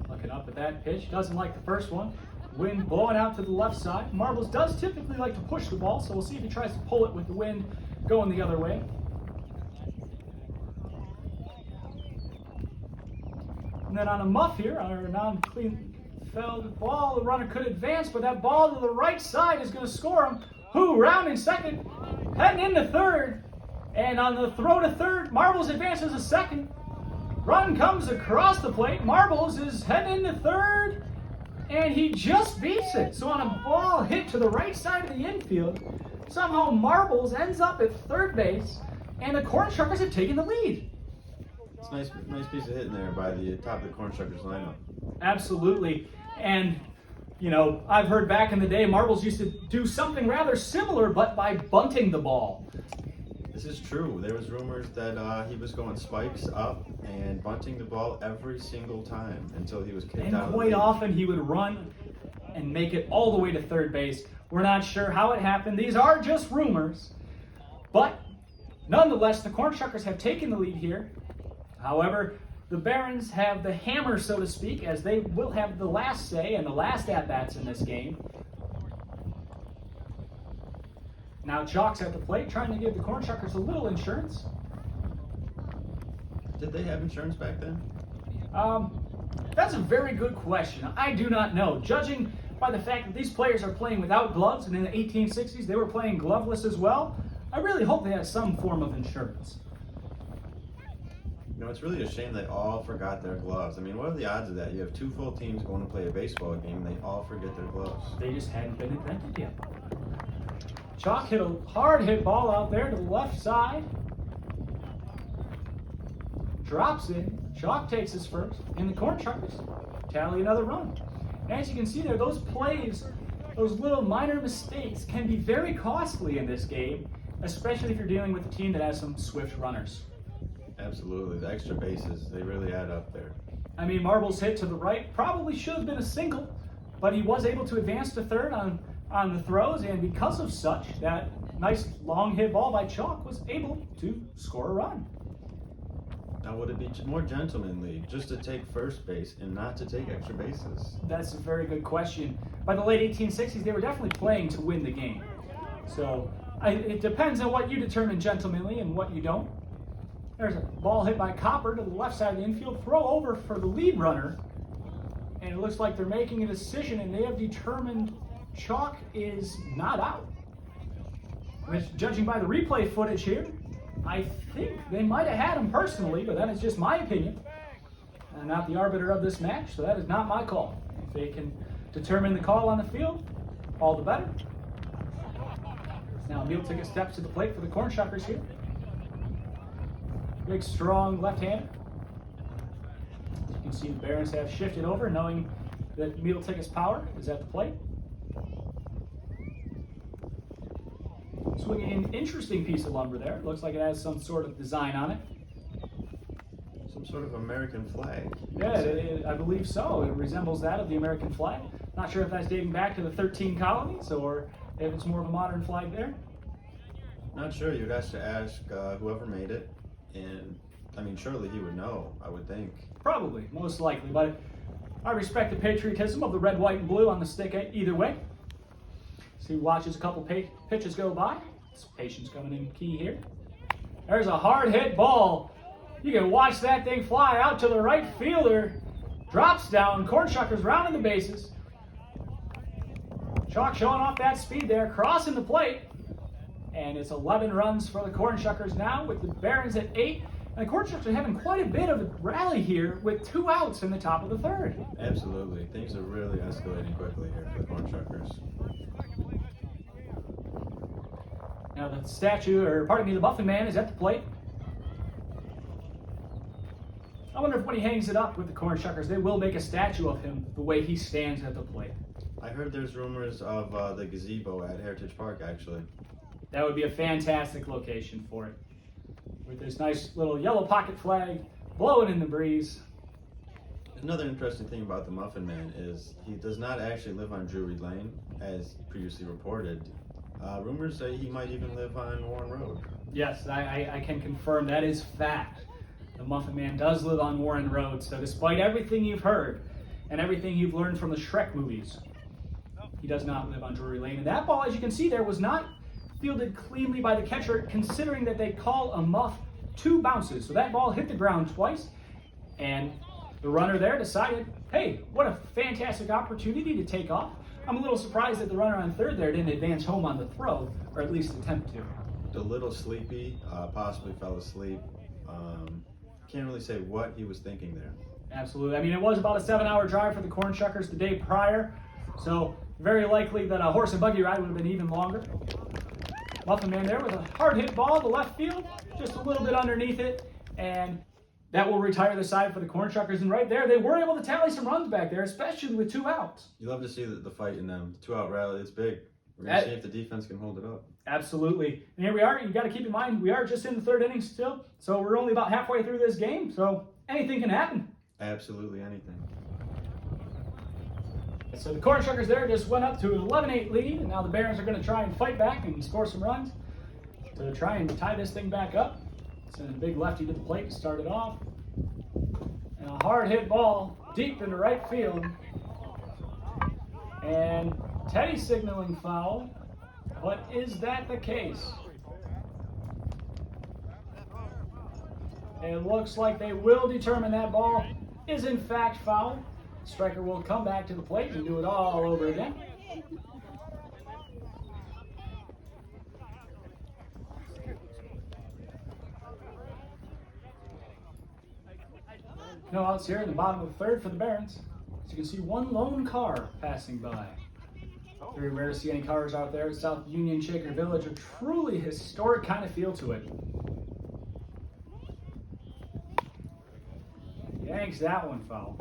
Looking up at that pitch, doesn't like the first one. Wind blowing out to the left side. Marbles does typically like to push the ball, so we'll see if he tries to pull it with the wind going the other way. And then on a muff here, or a non-clean felled ball, the runner could advance, but that ball to the right side is going to score him. Who rounding second, heading into third, and on the throw to third, Marbles advances a second. Run comes across the plate. Marbles is heading into third, and he just beats it. So on a ball hit to the right side of the infield, somehow Marbles ends up at third base, and the Cornshuckers have taken the lead. It's a nice piece of hitting there by the top of the Cornshuckers lineup. Absolutely. And, you know, I've heard back in the day, Marbles used to do something rather similar, but by bunting the ball. This is true. There was rumors that he was going spikes up and bunting the ball every single time until he was kicked And out. quite often he would run and make it all the way to third base. We're not sure how it happened. These are just rumors. But nonetheless, the Cornshuckers have taken the lead here. However, the Barons have the hammer, so to speak, as they will have the last say and the last at-bats in this game. Now Chalk's at the plate, trying to give the Cornshuckers a little insurance. Did they have insurance back then? That's a very good question. I do not know. Judging by the fact that these players are playing without gloves, and in the 1860s they were playing gloveless as well, I really hope they had some form of insurance. You know, it's really a shame they all forgot their gloves. I mean, what are the odds of that? You have two full teams going to play a baseball game, and they all forget their gloves. They just hadn't been invented yet. Chalk hit a hard hit ball out there to the left side. Drops in. Chalk takes his first, and the Cornshuckers tally another run. As you can see there, those plays, those little minor mistakes can be very costly in this game, especially if you're dealing with a team that has some swift runners. Absolutely. The extra bases, they really add up there. I mean, Marble's hit to the right probably should have been a single, but he was able to advance to third on the throws, and because of such, that nice long hit ball by Chalk was able to score a run. Now, would it be more gentlemanly just to take first base and not to take extra bases? That's a very good question. By the late 1860s, they were definitely playing to win the game. So it depends on what you determine gentlemanly and what you don't. There's a ball hit by Copper to the left side of the infield, throw over for the lead runner, and it looks like they're making a decision, and they have determined Chalk is not out. Which, judging by the replay footage here, I think they might have had him personally, but that is just my opinion. I'm not the arbiter of this match, so that is not my call. If they can determine the call on the field, all the better. Now Emil took a step to the plate for the Cornshuckers here. Big, strong left-hander. As you can see, the Barons have shifted over, knowing that Emil Tickett's power is at the plate. Swinging an interesting piece of lumber there. Looks like it has some sort of design on it. Some sort of American flag. Yeah, I believe so. It resembles that of the American flag. Not sure if that's dating back to the 13 colonies or if it's more of a modern flag there. Not sure. You'd have to ask whoever made it. And, I mean, surely he would know, I would think. Probably, most likely. But I respect the patriotism of the red, white, and blue on the stick either way. So he watches a couple pitches go by. His patience coming in key here. There's a hard hit ball. You can watch that thing fly out to the right fielder. Drops down. Cornshuckers rounding the bases. Chalk showing off that speed there, crossing the plate. And it's 11 runs for the Cornshuckers now, with the Barons at 8. And the Cornshuckers are having quite a bit of a rally here with 2 outs in the top of the third. Absolutely. Things are really escalating quickly here for the Cornshuckers. Now the Muffin Man is at the plate. I wonder if when he hangs it up with the Cornshuckers, they will make a statue of him the way he stands at the plate. I heard there's rumors of the gazebo at Heritage Park, actually. That would be a fantastic location for it. With this nice little yellow pocket flag blowing in the breeze. Another interesting thing about the Muffin Man is he does not actually live on Drury Lane, as previously reported. Rumors say he might even live on Warren Road. Yes, I can confirm that is fact. The Muffin Man does live on Warren Road, so despite everything you've heard and everything you've learned from the Shrek movies, he does not live on Drury Lane. And that ball, as you can see there, was not fielded cleanly by the catcher, considering that they call a muff 2 bounces. So that ball hit the ground twice, and the runner there decided, hey, what a fantastic opportunity to take off. I'm a little surprised that the runner on third there didn't advance home on the throw, or at least attempt to. A little sleepy, possibly fell asleep. Can't really say what he was thinking there. Absolutely. I mean, it was about a 7-hour drive for the Cornshuckers the day prior, so very likely that a horse and buggy ride would have been even longer. Muffin Man there with a hard hit ball to left field, just a little bit underneath it, and that will retire the side for the Cornshuckers. And right there, they were able to tally some runs back there, especially with 2 outs. You love to see the fight in them. The 2-out rally, it's big. We're going to see if the defense can hold it up. Absolutely. And here we are. You got to keep in mind, we are just in the 3rd inning still, so we're only about halfway through this game, so anything can happen. Absolutely anything. So the Cornshuckers there just went up to an 11-8 lead, and now the Barons are going to try and fight back and score some runs to try and tie this thing back up. Send a big lefty to the plate to start it off. And a hard hit ball deep into right field. And Teddy signaling foul, but is that the case? It looks like they will determine that ball is in fact foul. Striker will come back to the plate and do it all over again. No outs here in the bottom of the third for the Barons. As you can see, one lone car passing by. Very rare to see any cars out there at South Union Shaker Village. A truly historic kind of feel to it. Yanks that one foul.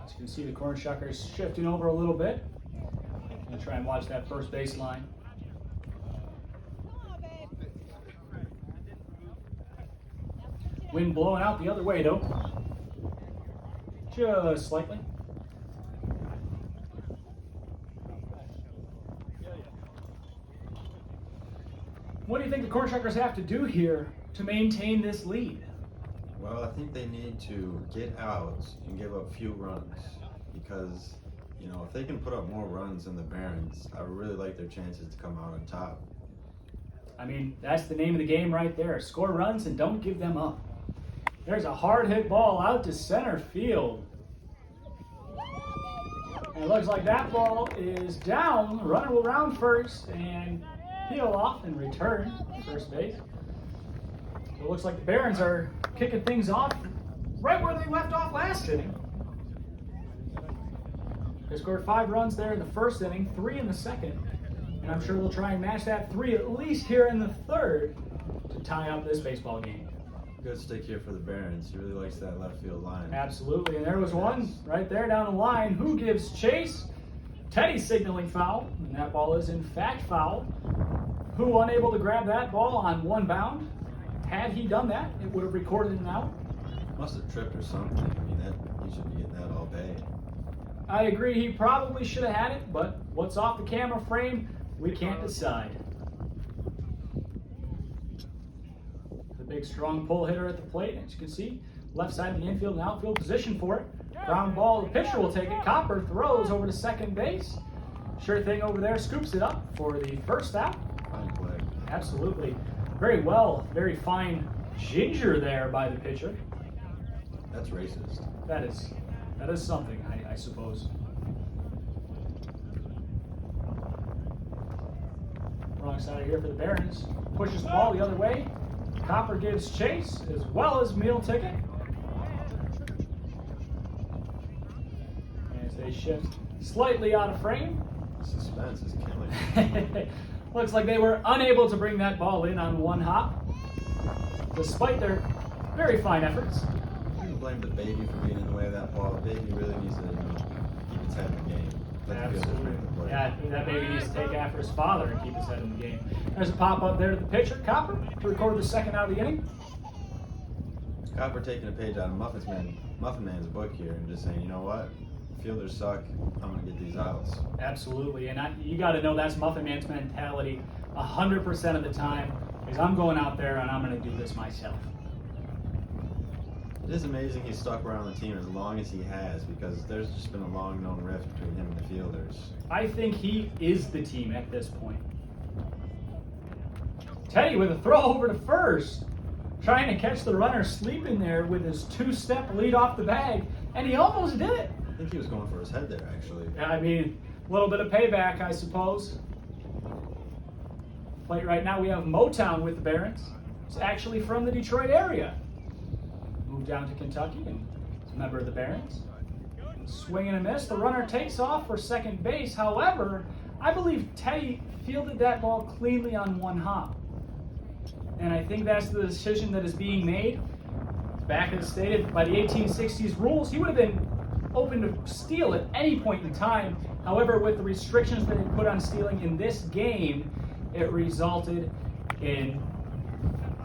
As you can see, the Cornshuckers shifting over a little bit. Gonna try and watch that first base line. Wind blowing out the other way though. Just slightly. What do you think the Cornshuckers have to do here to maintain this lead? Well, I think they need to get out and give up few runs because, you know, if they can put up more runs than the Barons, I really like their chances to come out on top. I mean, that's the name of the game right there. Score runs and don't give them up. There's a hard hit ball out to center field. And it looks like that ball is down. The runner will round first and peel off and return to first base. So it looks like the Barons are kicking things off right where they left off last inning. They scored 5 runs there in the first inning, 3 in the second. And I'm sure they'll try and match that 3 at least here in the third to tie up this baseball game. Good stick here for the Barons. He really likes that left field line. Absolutely, and there was one right there down the line. Who gives chase? Teddy signaling foul, and that ball is in fact foul. Who unable to grab that ball on one bound? Had he done that, it would have recorded an out. Must have tripped or something. I mean, he should be getting that all day. I agree, he probably should have had it, but what's off the camera frame, we can't decide. Big strong pull hitter at the plate, as you can see, left side of the infield and outfield position for it. Ground ball, the pitcher will take it. Copper throws over to second base. Sure thing over there, scoops it up for the first out. Fine play. Absolutely. Very well, very fine ginger there by the pitcher. That's racist. That is something, I suppose. Wrong side here for the Barons. Pushes the ball the other way. Copper gives chase as well as meal ticket. As they shift slightly out of frame. Suspense is killing. Looks like they were unable to bring that ball in on one hop, despite their very fine efforts. You can blame the baby for being in the way of that ball. The baby really needs to keep its head in the game. Absolutely. Yeah, that baby needs to take after his father and keep his head in the game. There's a pop up there to the pitcher, Copper, to record the second out of the inning. Copper taking a page out of Muffin Man's book here and just saying, you know what? Fielders suck. I'm going to get these outs. Absolutely. And you got to know that's Muffin Man's mentality 100% of the time, is I'm going out there and I'm going to do this myself. It is amazing he's stuck around the team as long as he has because there's just been a long known rift between him and the fielders. I think he is the team at this point. Teddy with a throw over to first, trying to catch the runner sleeping there with his 2-step lead off the bag, and he almost did it. I think he was going for his head there, actually. I mean, a little bit of payback, I suppose. Plate right now, we have Motown with the Barons. It's actually from the Detroit area. Moved down to Kentucky and is a member of the Barons. Swing and a miss. The runner takes off for second base. However, I believe Teddy fielded that ball cleanly on one hop. And I think that's the decision that is being made. Back as stated by the 1860s rules, he would have been open to steal at any point in time. However, with the restrictions that they put on stealing in this game, it resulted in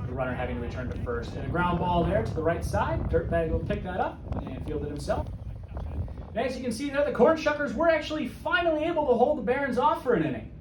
the runner having to return to first. And a ground ball there to the right side. Dirtbag will pick that up and field it himself. And as you can see there, the Cornshuckers were actually finally able to hold the Barons off for an inning.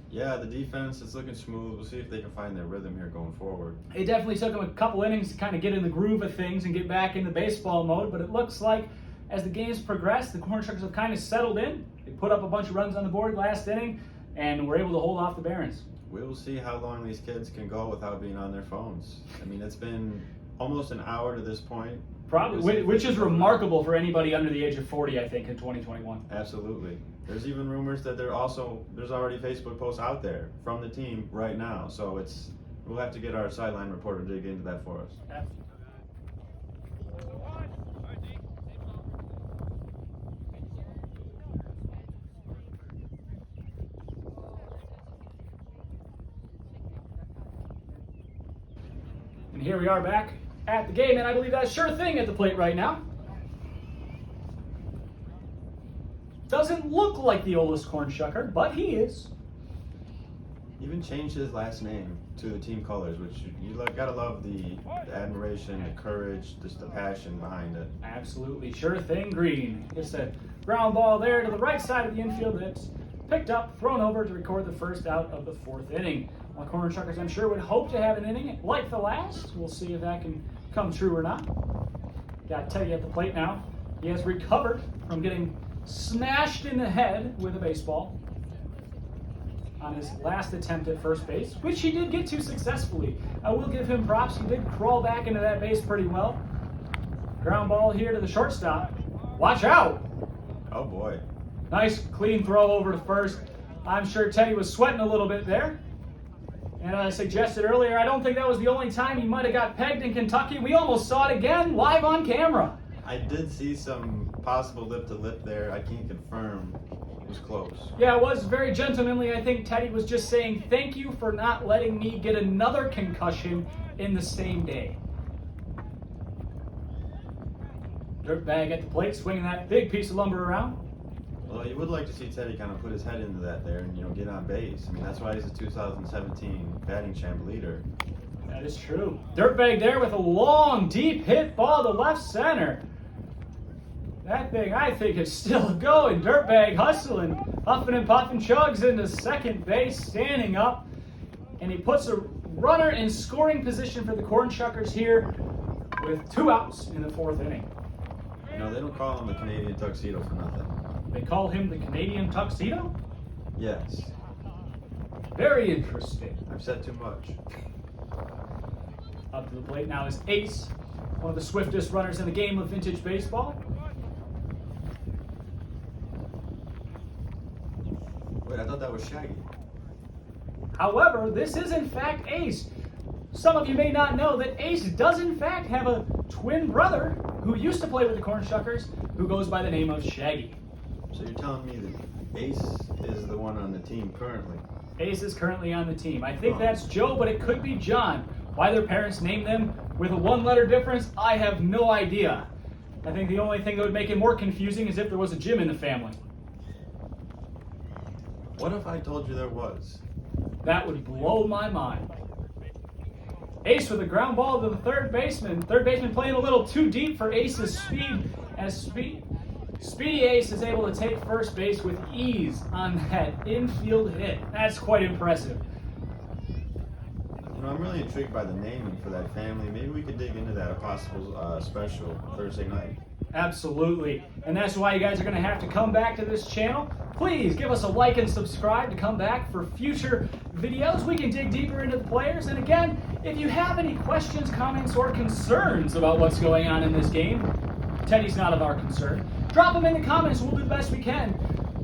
Yeah, the defense is looking smooth. We'll see if they can find their rhythm here going forward. It definitely took them a couple innings to kind of get in the groove of things and get back into baseball mode, but it looks like as the games progress, the Cornshuckers have kind of settled in. They put up a bunch of runs on the board last inning and were able to hold off the Barons. We'll see how long these kids can go without being on their phones. I mean, it's been almost an hour to this point. Probably, which is remarkable for anybody under the age of 40, I think, in 2021. Absolutely. There's even rumors that there's already Facebook posts out there from the team right now. So we'll have to get our sideline reporter to dig into that for us. And here we are back at the game, and I believe that's Sure Thing at the plate right now. Doesn't look like the oldest Cornshucker, but he is. Even changed his last name to the team colors, which you gotta love the admiration, the courage, just the passion behind it. Absolutely. Sure Thing green. It's a ground ball there to the right side of the infield that's picked up, thrown over to record the first out of the fourth inning. While Cornshuckers, I'm sure, would hope to have an inning like the last. We'll see if that can come true or not. Got Teddy at the plate now. He has recovered from getting smashed in the head with a baseball on his last attempt at first base, which he did get to successfully. I will give him props. He did crawl back into that base pretty well. Ground ball here to the shortstop. Watch out! Oh boy. Nice clean throw over to first. I'm sure Teddy was sweating a little bit there. And as I suggested earlier, I don't think that was the only time he might have got pegged in Kentucky. We almost saw it again live on camera. I did see some possible lip-to-lip there. I can't confirm. It was close. Yeah, it was very gentlemanly. I think Teddy was just saying, thank you for not letting me get another concussion in the same day. Dirtbag at the plate, swinging that big piece of lumber around. Well, you would like to see Teddy kind of put his head into that there and, get on base. I mean, that's why he's a 2017 batting champ leader. That is true. Dirtbag there with a long, deep hit ball to left center. That thing, I think, is still going. Dirtbag hustling, huffing and puffing, chugs into second base, standing up. And he puts a runner in scoring position for the Cornshuckers here with 2 outs in the fourth inning. They don't call him the Canadian tuxedo for nothing. They call him the Canadian tuxedo? Yes. Very interesting. I've said too much. Up to the plate now is Ace, one of the swiftest runners in the game of vintage baseball. Wait, I thought that was Shaggy. However, this is in fact Ace. Some of you may not know that Ace does in fact have a twin brother who used to play with the Cornshuckers who goes by the name of Shaggy. So you're telling me that Ace is the one on the team currently? Ace is currently on the team. I think that's Joe, but it could be John. Why their parents named them with a 1-letter difference, I have no idea. I think the only thing that would make it more confusing is if there was a Jim in the family. What if I told you there was? That would blow my mind. Ace with a ground ball to the third baseman. Third baseman playing a little too deep for Ace's speed. Speedy Ace is able to take first base with ease on that infield hit. That's quite impressive. I'm really intrigued by the naming for that family. Maybe we could dig into that, a possible special Thursday night. Absolutely. And that's why you guys are going to have to come back to this channel. Please give us a like and subscribe to come back for future videos. We can dig deeper into the players. And again, if you have any questions, comments, or concerns about what's going on in this game, Teddy's not of our concern, drop them in the comments. We'll do the best we can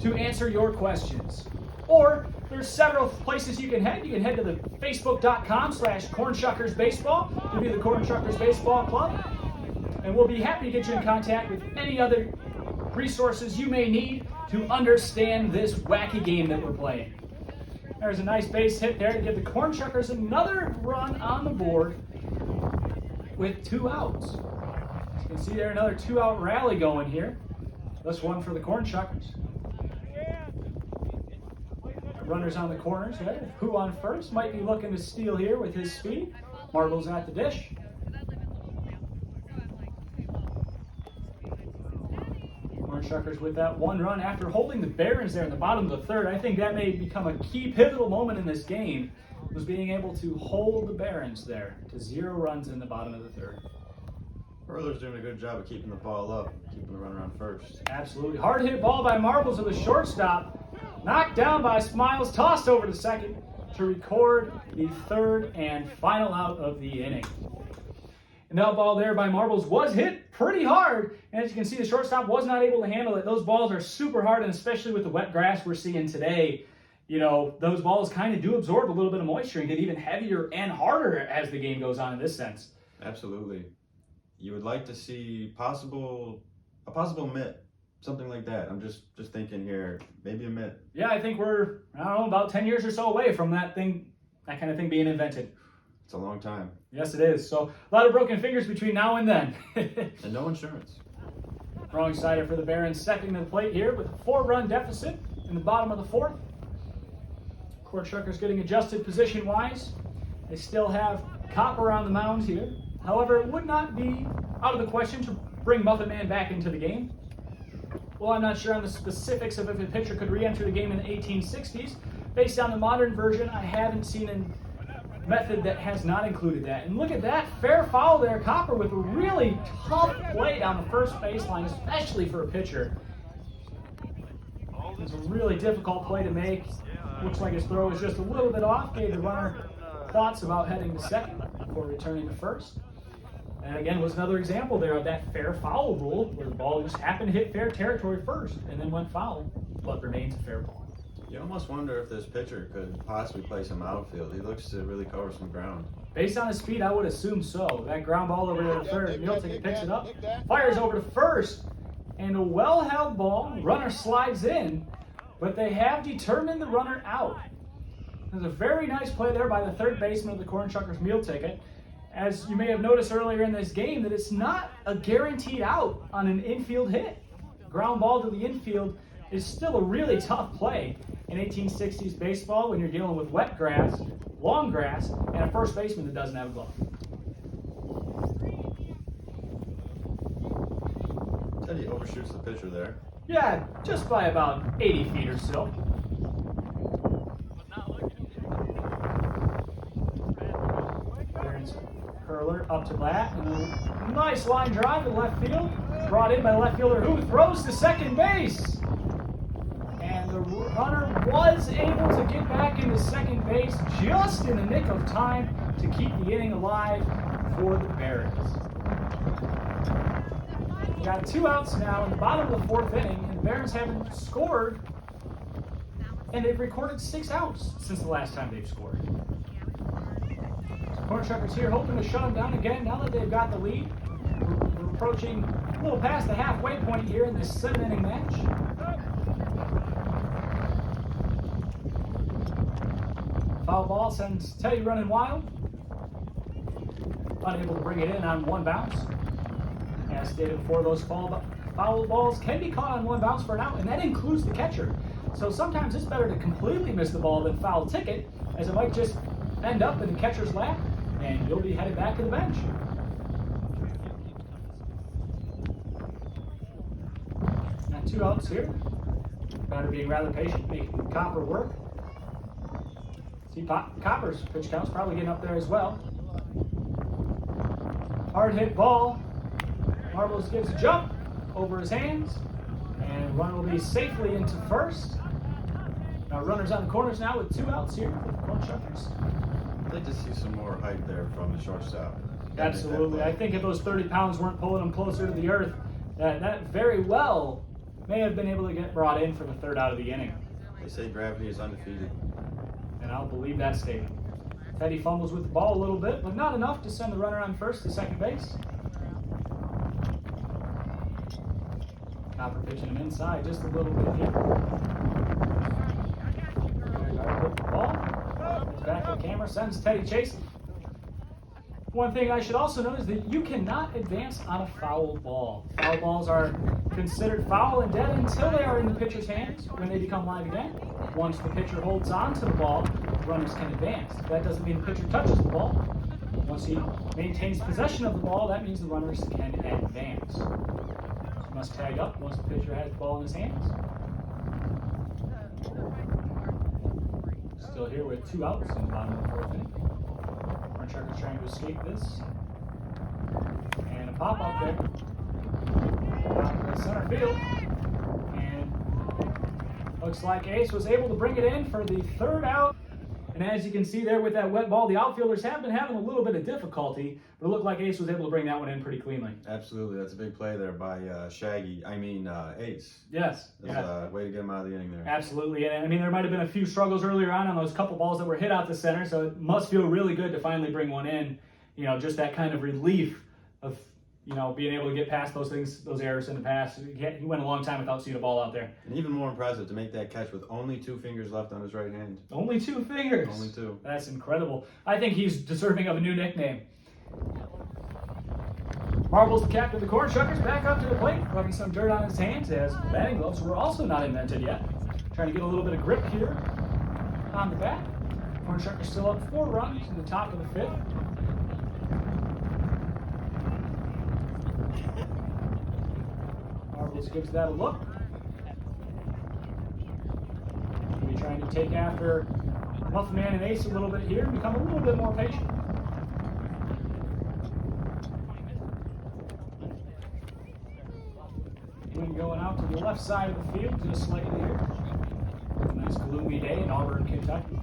to answer your questions. Or there's several places you can head. You can head to the facebook.com/Cornshuckersbaseball to be the Cornshuckers Baseball Club. And we'll be happy to get you in contact with any other resources you may need to understand this wacky game that we're playing. There's a nice base hit there to give the Cornshuckers another run on the board with 2 outs. You can see there another 2-out rally going here. This one for the Cornshuckers. Runners on the corners there. Who on first might be looking to steal here with his speed. Marbles at the dish. Cornshuckers with that 1 run after holding the Barons there in the bottom of the third. I think that may become a key pivotal moment in this game, was being able to hold the Barons there to 0 runs in the bottom of the third. Hurler's doing a good job of keeping the ball up, keeping the runner on first. Absolutely. Hard hit ball by Marbles to the shortstop. Knocked down by Smiles, tossed over to second. to record the third and final out of the inning. And that ball there by Marbles was hit pretty hard. And as you can see, the shortstop was not able to handle it. Those balls are super hard, and especially with the wet grass we're seeing today, you know, those balls kind of do absorb a little bit of moisture and get even heavier and harder as the game goes on in this sense. Absolutely. You would like to see a possible mitt, something like that. I'm just thinking here, maybe a mitt. Yeah, I think we're, I don't know, about 10 years or so away from that kind of thing being invented. It's a long time. Yes, it is. So a lot of broken fingers between now and then. And no insurance. Wrong sider for the Barons, stepping to the plate here with a 4-run deficit in the bottom of the fourth. Cornshuckers getting adjusted position-wise. They still have Copper on the mound here. However, it would not be out of the question to bring Muffin Man back into the game. Well, I'm not sure on the specifics of if a pitcher could re-enter the game in the 1860s. Based on the modern version, I haven't seen a method that has not included that. And look at that, fair foul there. Copper with a really tough play down the first baseline, especially for a pitcher. It's a really difficult play to make. Looks like his throw was just a little bit off. Gave the runner thoughts about heading to second before returning to first. And again, was another example there of that fair foul rule, where the ball just happened to hit fair territory first and then went foul, but remains a fair ball. You almost wonder if this pitcher could possibly play some outfield. He looks to really cover some ground. Based on his speed, I would assume so. That ground ball over there to third, Milton picks it up, fires over to first, and a well-held ball. Runner slides in, but they have determined the runner out. There's a very nice play there by the third baseman of the Cornshuckers meal ticket. As you may have noticed earlier in this game, that it's not a guaranteed out on an infield hit. Ground ball to the infield is still a really tough play in 1860s baseball when you're dealing with wet grass, long grass, and a first baseman that doesn't have a glove. Teddy overshoots the pitcher there. Yeah, just by about 80 feet or so. Barons curler up to bat, and a nice line drive to left field, brought in by the left fielder who throws to second base. And the runner was able to get back into second base just in the nick of time to keep the inning alive for the Barons. We got 2 outs now in the bottom of the fourth inning, and the Barons haven't scored, and they've recorded 6 outs since the last time they've scored. So Cornshuckers here hoping to shut them down again now that they've got the lead. We're approaching a little past the halfway point here in this 7-inning match. Foul ball sends Teddy running wild. Unable to bring it in on one bounce. As stated before, those foul balls can be caught on one bounce for an out, and that includes the catcher. So sometimes it's better to completely miss the ball than foul ticket, as it might just end up in the catcher's lap, and you'll be headed back to the bench. Now 2 outs here. Batter being rather patient, making Copper work. See, Copper's pitch count's probably getting up there as well. Hard hit ball. Marbles gives a jump over his hands, and run will be safely into first. Now runners on the corners now with 2 outs here for the Cornshuckers. I'd like to see some more height there from the shortstop. Absolutely. I think if those 30 pounds weren't pulling him closer to the earth, that very well may have been able to get brought in for the 3rd out of the inning. They say gravity is undefeated. And I'll believe that statement. Teddy fumbles with the ball a little bit, but not enough to send the runner on first to second base. Copper pitching him inside just a little bit here. With the ball. Back to the camera, sends Teddy chasing. One thing I should also note is that you cannot advance on a foul ball. Foul balls are considered foul and dead until they are in the pitcher's hands. When they become live again, once the pitcher holds on to the ball, runners can advance. That doesn't mean the pitcher touches the ball. Once he maintains possession of the ball, that means the runners can advance. So he must tag up once the pitcher has the ball in his hands. Still here with 2 outs in the bottom of the 4th inning. Cornshuckers trying to escape this. And a pop-up there. Out to center field. And looks like Ace was able to bring it in for the 3rd out. And And as you can see there with that wet ball, the outfielders have been having a little bit of difficulty, but it looked like Ace was able to bring that one in pretty cleanly. Absolutely. That's a big play there by Ace. Yes. That's way to get him out of the inning there. Absolutely. And I mean, there might have been a few struggles earlier on those couple balls that were hit out the center, so it must feel really good to finally bring one in. You know, just that kind of relief of, you know, being able to get past those things, those errors in the past. He went a long time without seeing a ball out there. And even more impressive to make that catch with only 2 fingers left on his right hand. Only 2 fingers. Only 2. That's incredible. I think he's deserving of a new nickname. Marbles, the captain of the Cornshuckers, back up to the plate, rubbing some dirt on his hands as batting gloves were also not invented yet. Trying to get a little bit of grip here on the bat. Cornshuckers still up 4 runs in the top of the 5th. Marbles gives that a look. Maybe trying to take after Muffin Man and Ace a little bit here and become a little bit more patient. Wind going out to the left side of the field just slightly here. A nice gloomy day in Auburn, Kentucky.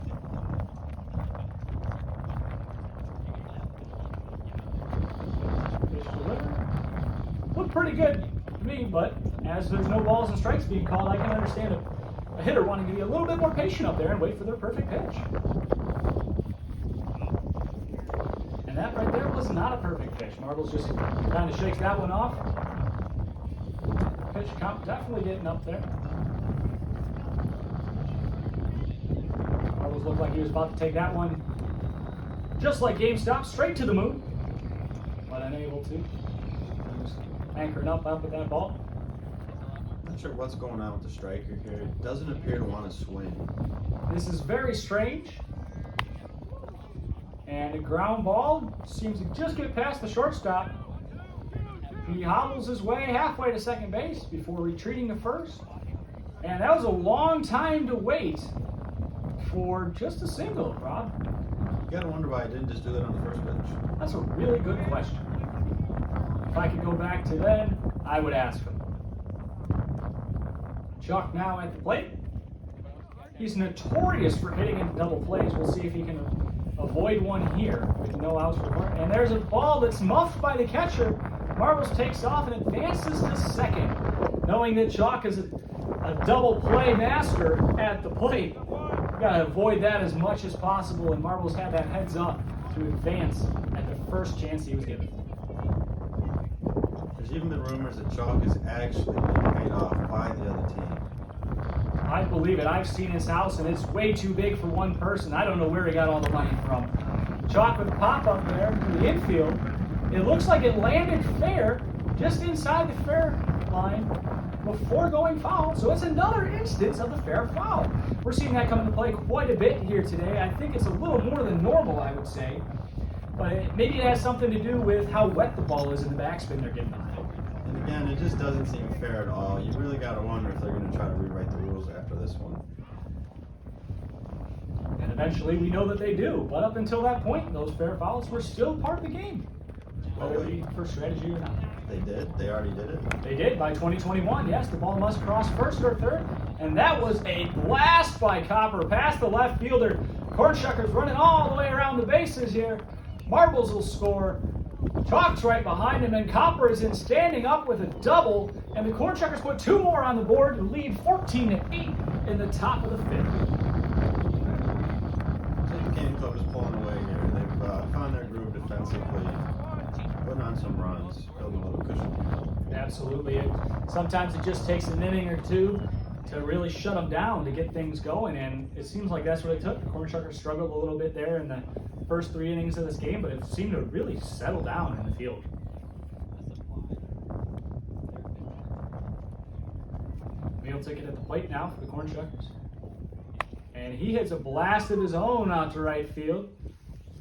Pitch delivered. Looked pretty good to me, but as there's no balls and strikes being called, I can understand a hitter wanting to be a little bit more patient up there and wait for their perfect pitch. And that right there was not a perfect pitch. Marbles just kind of shakes that one off. Pitch count definitely getting up there. Marbles looked like he was about to take that one, just like GameStop, straight to the moon, but unable to. He was anchoring up with that ball. Not sure what's going on with the striker here. It doesn't appear to want to swing. This is very strange. And a ground ball seems to just get past the shortstop. He hobbles his way halfway to second base before retreating to first. And that was a long time to wait for just a single, Rob. You gotta wonder why I didn't just do that on the first pitch. That's a really good question. If I could go back to then, I would ask him. Chuck now at the plate. He's notorious for hitting into double plays. We'll see if he can avoid one here with no outs required. And there's a ball that's muffed by the catcher. Marbles takes off and advances to second, knowing that Chalk is a double play master at the plate. You gotta avoid that as much as possible, and Marbles had that heads up to advance at the first chance he was given. There's even been rumors that Chalk is actually being paid off by the other team. I believe it. I've seen his house, and it's way too big for one person. I don't know where he got all the money from. Chalk with a pop up there to the infield. It looks like it landed fair, just inside the fair line before going foul. So it's another instance of the fair foul. We're seeing that come into play quite a bit here today. I think it's a little more than normal, I would say. But maybe it has something to do with how wet the ball is in the backspin they're getting behind. And again, it just doesn't seem fair at all. You really got to wonder if they're going to try to rewrite the rules after this one. And eventually we know that they do. But up until that point, those fair fouls were still part of the game. Whether it be for strategy or not. They did? They already did it? They did by 2021. Yes, the ball must cross first or third. And that was a blast by Copper past the left fielder. Cornshuckers running all the way around the bases here. Marbles will score. Chalk's right behind him, and Copper is in standing up with a double. And the Cornshuckers put 2 more on the board to lead 14-8 in the top of the 5th. The Canton Club is pulling away here. They've found their groove defensively, putting on some runs, building a little cushion. Absolutely. Sometimes it just takes an inning or two to really shut them down to get things going, and it seems like that's what it took. The Cornshuckers struggled a little bit there in the first 3 innings of this game, but it seemed to really settle down in the field. Meal ticket at the plate now for the Cornshuckers. And he hits a blast of his own out to right field.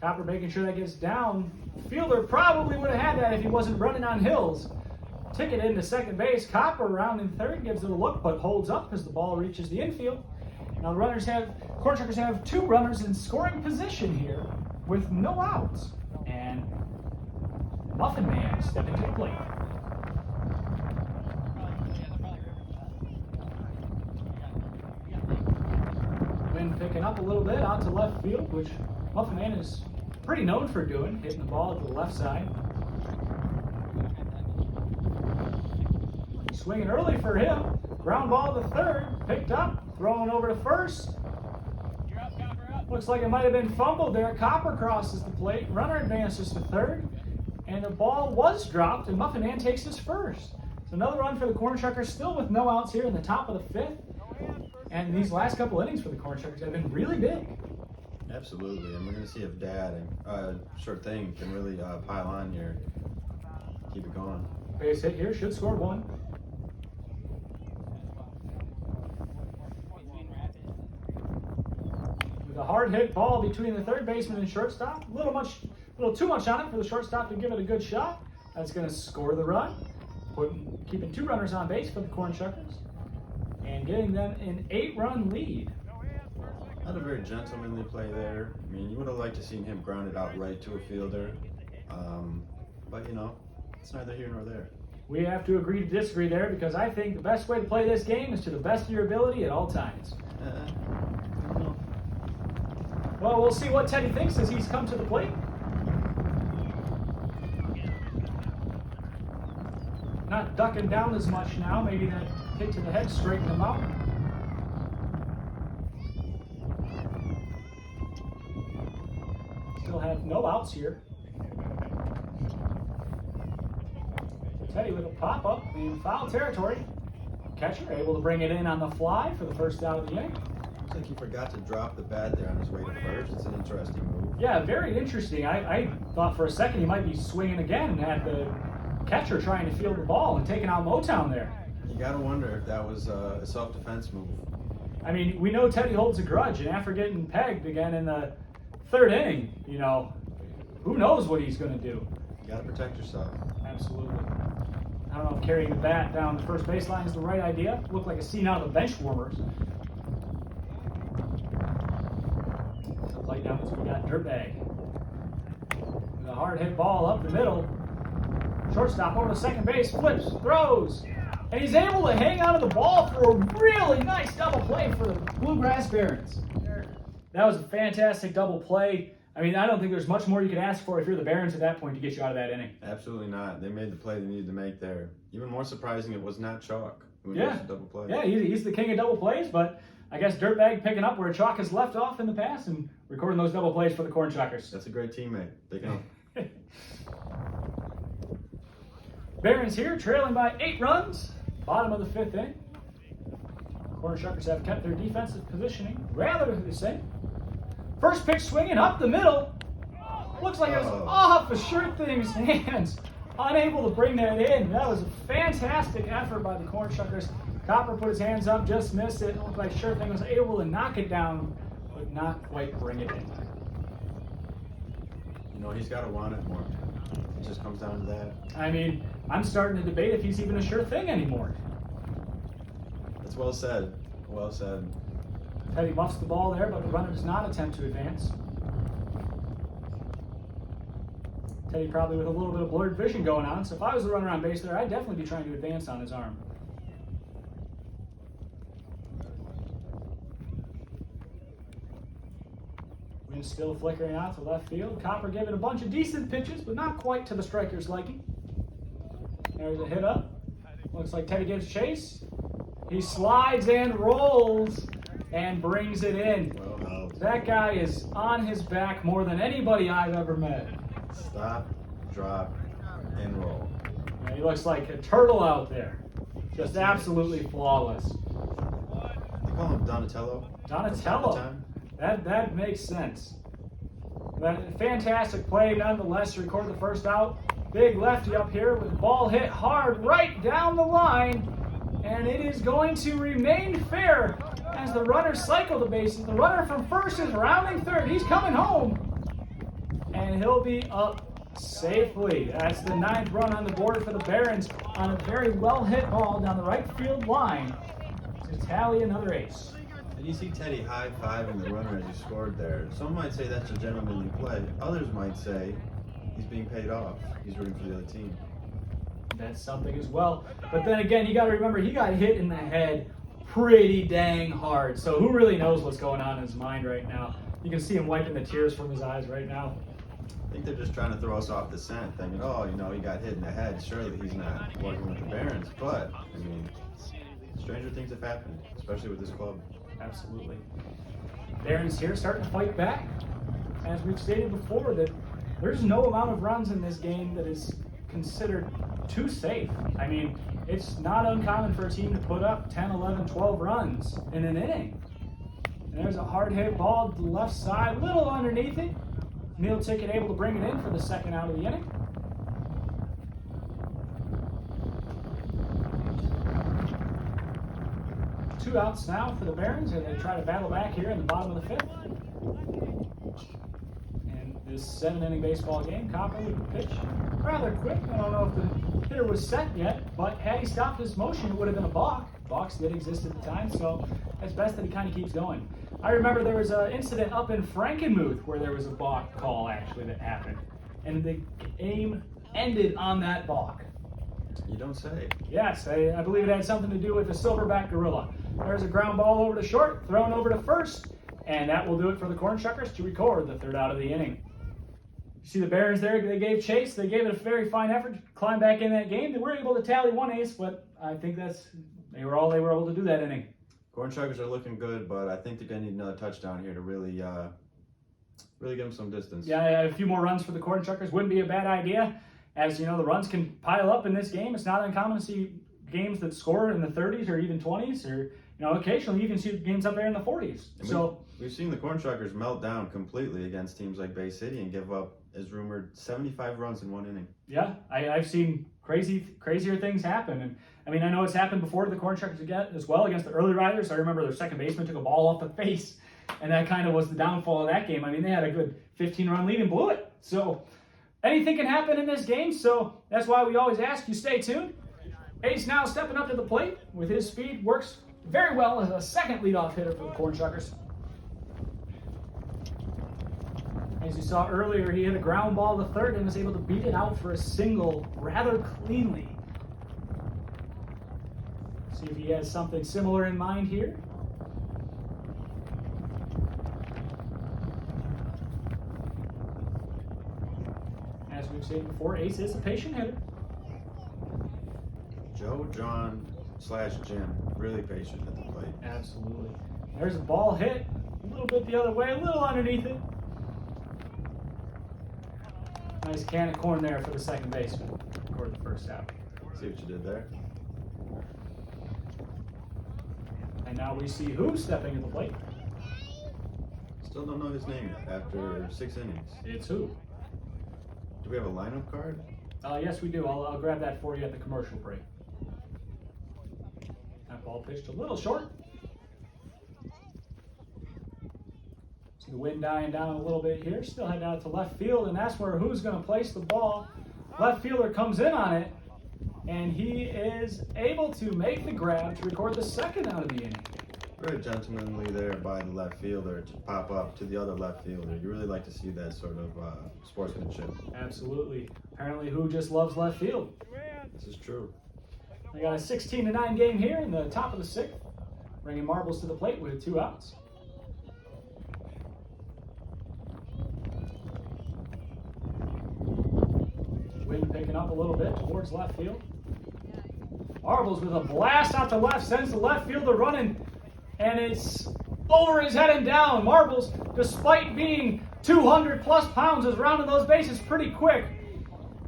Copper making sure that gets down. The fielder probably would have had that if he wasn't running on hills. Ticket into second base. Copper around in third gives it a look, but holds up as the ball reaches the infield. Now the Cornshuckers have 2 runners in scoring position here with no outs. And Muffin Man stepping to the plate. Wind wind picking up a little bit out to left field, which Muffin Man is pretty known for doing, hitting the ball at the left side. Swinging early for him. Ground ball to third, picked up, thrown over to first. Looks like it might have been fumbled there. Copper crosses the plate, runner advances to third, and the ball was dropped, and Muffin Man takes his first. So another run for the Cornshuckers, still with no outs here in the top of the fifth. And these last couple innings for the Cornshuckers have been really big. Absolutely, and we're going to see if Dad and Sure Thing can really pile on here, keep it going. Base hit here, should score one. With a hard hit ball between the third baseman and shortstop, a little too much on it for the shortstop to give it a good shot. That's going to score the run, keeping 2 runners on base for the Cornshuckers, and getting them an 8-run lead. Not a very gentlemanly play there. I mean, you would have liked to seen him ground it out right to a fielder, but you know, it's neither here nor there. We have to agree to disagree there, because I think the best way to play this game is to the best of your ability at all times. Well, we'll see what Teddy thinks as he's come to the plate. Not ducking down as much now. Maybe that hit to the head straightened him out. Still have no outs here. Teddy with a pop-up in foul territory. Catcher able to bring it in on the fly for the first out of the inning. Looks like he forgot to drop the bat there on his way to first. It's an interesting move. Yeah, very interesting. I thought for a second he might be swinging again and had the catcher trying to field the ball and taking out Motown there. You gotta wonder if that was a self-defense move. I mean, we know Teddy holds a grudge, and after getting pegged again in the third inning, you know, who knows what he's going to do. You gotta protect yourself. Absolutely. I don't know if carrying the bat down the first baseline is the right idea. Looked like a scene out of the bench warmers. Plate down as we got Dirtbag. With a hard hit ball up the middle. Shortstop over to second base, flips, throws, and he's able to hang onto the ball for a really nice double play for the Bluegrass Barons. That was a fantastic double play. I mean, I don't think there's much more you could ask for if you're the Barons at that point to get you out of that inning. Absolutely not. They made the play they needed to make there. Even more surprising, it was not Chalk who Yeah. makes the double play. Yeah, he's the king of double plays, but I guess Dirtbag picking up where Chalk has left off in the past and recording those double plays for the Cornshuckers. That's a great teammate. They can. Barons here trailing by 8 runs, bottom of the 5th inning. Cornshuckers have kept their defensive positioning rather the same. First pitch swinging up the middle. Looks like it was off of Sure Thing's hands. Unable to bring that in. That was a fantastic effort by the Cornshuckers. Copper put his hands up, just missed it. It looked like Sure Thing was able to knock it down, but not quite bring it in. You know, he's got to want it more. It just comes down to that. I mean, I'm starting to debate if he's even a Sure Thing anymore. That's well said. Well said. Teddy muffs the ball there, but the runner does not attempt to advance. Teddy probably with a little bit of blurred vision going on, so if I was the runner on base there, I'd definitely be trying to advance on his arm. Wind still flickering out to left field. Copper giving a bunch of decent pitches, but not quite to the striker's liking. There's a hit up. Looks like Teddy gives chase. He slides and rolls and brings it in. Well, That guy is on his back more than anybody I've ever met. stop, drop, and roll. Yeah, he looks like a turtle out there. Just absolutely flawless. They call him Donatello. Donatello. That makes sense. But fantastic play nonetheless to record the first out. Big lefty up here with the ball hit hard right down the line. And it is going to remain fair as the runners cycle the bases. The runner from first is rounding third. He's coming home. And he'll be up safely. That's the 9th run on the board for the Barons on a very well-hit ball down the right field line to tally another ace. And you see Teddy high-fiving the runner as he scored there. Some might say that's a gentlemanly play. Others might say he's being paid off. He's rooting for the other team. That's something as well. But then again, you got to remember he got hit in the head pretty dang hard. So who really knows what's going on in his mind right now? You can see him wiping the tears from his eyes right now. I think they're just trying to throw us off the scent, thinking, oh, he got hit in the head. Surely he's not working with the Barons. But, I mean, stranger things have happened, especially with this club. Absolutely. Barons here starting to fight back. As we've stated before, that there's no amount of runs in this game that is considered too safe. I mean, it's not uncommon for a team to put up 10, 11, 12 runs in an inning. And there's a hard hit ball to the left side, little underneath it. Meal Ticket able to bring it in for the second out of the inning. Two outs now for the Barons, and they try to battle back here in the bottom of the fifth. And this 7-inning baseball game, Copper with the pitch rather quick. I don't know if the hitter was set yet, but had he stopped his motion, it would have been a balk. Balks did exist at the time, so it's best that he kind of keeps going. I remember there was an incident up in Frankenmuth where there was a balk call actually that happened, and the game ended on that balk. You don't say. Yes, I believe it had something to do with the silverback gorilla. There's a ground ball over to short, thrown over to first, and that will do it for the Cornshuckers to record the third out of the inning. You see the Barons there, they gave chase, they gave it a very fine effort to climb back in that game. They were able to tally one ace, but I think they were all they were able to do that inning. Cornshuckers are looking good, but I think they're going to need another touchdown here to really give them some distance. Yeah, a few more runs for the Cornshuckers wouldn't be a bad idea. As you know, the runs can pile up in this game. It's not uncommon to see games that score in the 30s or even 20s, or occasionally you can see games up there in the 40s. So we've seen the Cornshuckers melt down completely against teams like Bay City and give up, as rumored, 75 runs in one inning. Yeah, I've seen crazier things happen, and I mean I know it's happened before to the Cornshuckers as well against the early riders. I remember their second baseman took a ball off the face, and that kind of was the downfall of that game. I mean they had a good 15-run lead and blew it. So anything can happen in this game. So that's why we always ask you stay tuned. Ace now stepping up to the plate with his speed, works very well as a second leadoff hitter for the Cornshuckers. As you saw earlier, he hit a ground ball to third and was able to beat it out for a single rather cleanly. See if he has something similar in mind here. As we've said before, Ace is a patient hitter. Joe, John / Jim, really patient at the plate. Absolutely. There's a ball hit, a little bit the other way, a little underneath it. Nice can of corn there for the second baseman. Record the first out. See what you did there? And now we see who stepping at the plate. Still don't know his name yet after 6 innings. It's who? Do we have a lineup card? Yes, we do. I'll grab that for you at the commercial break. That ball pitched a little short. See the wind dying down a little bit here. Still heading out to left field, and that's where who's going to place the ball. Left fielder comes in on it, and he is able to make the grab to record the second out of the inning. Very gentlemanly there by the left fielder to pop up to the other left fielder. You really like to see that sort of sportsmanship. Absolutely. Apparently, who just loves left field. This is true. We got a 16-9 game here in the top of the sixth. Bringing Marbles to the plate with 2 outs. Wind picking up a little bit towards left field. Marbles with a blast out to left, sends the left fielder running, and it's over his head and down. Marbles, despite being 200 plus pounds, is rounding those bases pretty quick.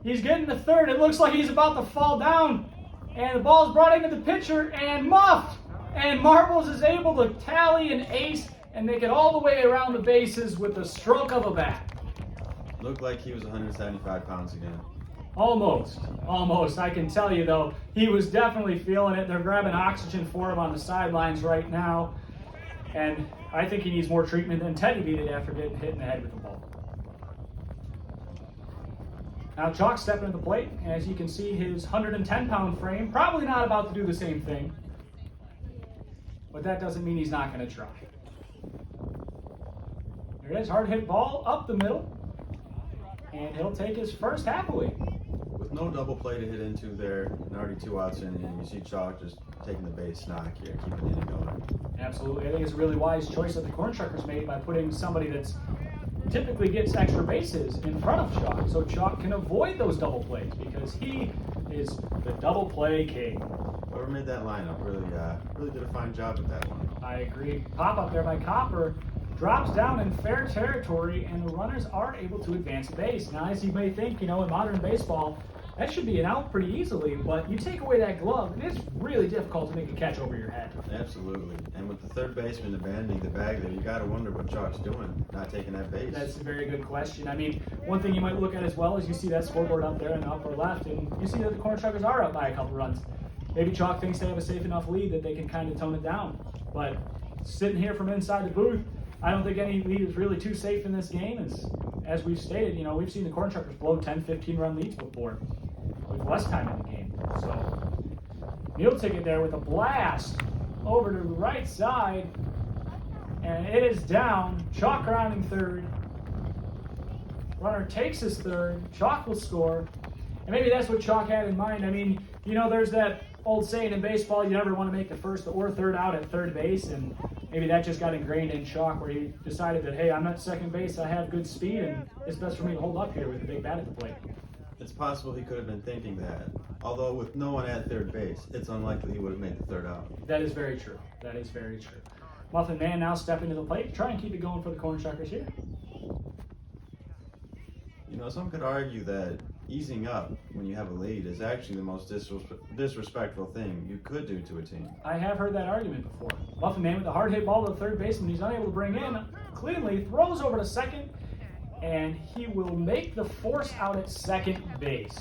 He's getting to third. It looks like he's about to fall down, and the ball's brought into the pitcher and muffed. And Marbles is able to tally an ace and make it all the way around the bases with the stroke of a bat. Looked like he was 175 pounds again. Almost. I can tell you, though, he was definitely feeling it. They're grabbing oxygen for him on the sidelines right now. And I think he needs more treatment than Teddy needed after getting hit in the head with the ball. Now Chalk stepping to the plate. As you can see, his 110-pound frame probably not about to do the same thing. But that doesn't mean he's not going to try. There it is, hard hit ball up the middle. And he'll take his first happily. With no double play to hit into there, and already 2 outs in, and you see Chalk just taking the base knock here, keeping the inning going. Absolutely. I think it's a really wise choice that the Cornshuckers made by putting somebody that's typically gets extra bases in front of Chalk, so Chalk can avoid those double plays because he is the double play king. Whoever made that lineup really did a fine job with that one. I agree. Pop up there by Copper drops down in fair territory, and the runners are able to advance a base. Now, as you may think, in modern baseball, that should be an out pretty easily, but you take away that glove, and it's really difficult to make a catch over your head. Absolutely. And with the third baseman abandoning the bag there, you got to wonder what Chalk's doing, not taking that base. That's a very good question. I mean, one thing you might look at as well is you see that scoreboard up there in the upper left, and you see that the Cornshuckers are up by a couple runs. Maybe Chalk thinks they have a safe enough lead that they can kind of tone it down. But sitting here from inside the booth, I don't think any lead is really too safe in this game. As we've stated, we've seen the Cornshuckers blow 10, 15-run leads before with less time in the game. So Meal Ticket there with a blast over to the right side, and it is down. Chalk rounding third. Runner takes his third. Chalk will score. And maybe that's what Chalk had in mind. I mean, there's that old saying in baseball, you never want to make the first or third out at third base, and maybe that just got ingrained in Chalk where he decided that, hey, I'm at second base, I have good speed, and it's best for me to hold up here with a big bat at the plate. It's possible he could have been thinking that. Although with no one at third base, it's unlikely he would have made the third out. That is very true. That is very true. Muffin Man now stepping to the plate, try and keep it going for the Cornshuckers here. Some could argue that easing up when you have a lead is actually the most disrespectful thing you could do to a team. I have heard that argument before. Muffin Man with a hard hit ball to the third baseman he's unable to bring in. Cleanly throws over to second, and he will make the force out at second base.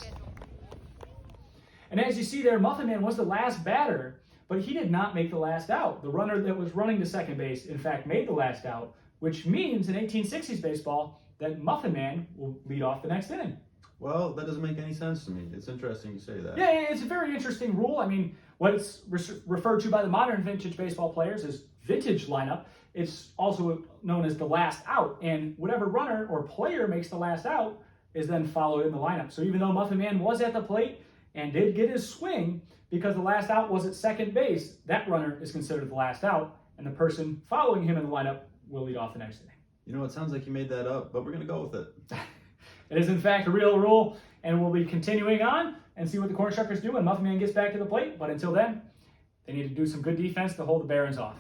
And as you see there, Muffin Man was the last batter, but he did not make the last out. The runner that was running to second base, in fact, made the last out, which means in 1860s baseball that Muffin Man will lead off the next inning. Well, that doesn't make any sense to me. It's interesting you say that. Yeah, it's a very interesting rule. I mean, what it's referred to by the modern vintage baseball players is vintage lineup. It's also known as the last out, and whatever runner or player makes the last out is then followed in the lineup. So even though Muffin Man was at the plate and did get his swing, because the last out was at second base, that runner is considered the last out, and the person following him in the lineup will lead off the next inning. It sounds like you made that up, but we're going to go with it. It is in fact a real rule, and we'll be continuing on and see what the Cornshuckers do when Muffin Man gets back to the plate. But until then, they need to do some good defense to hold the Barons off.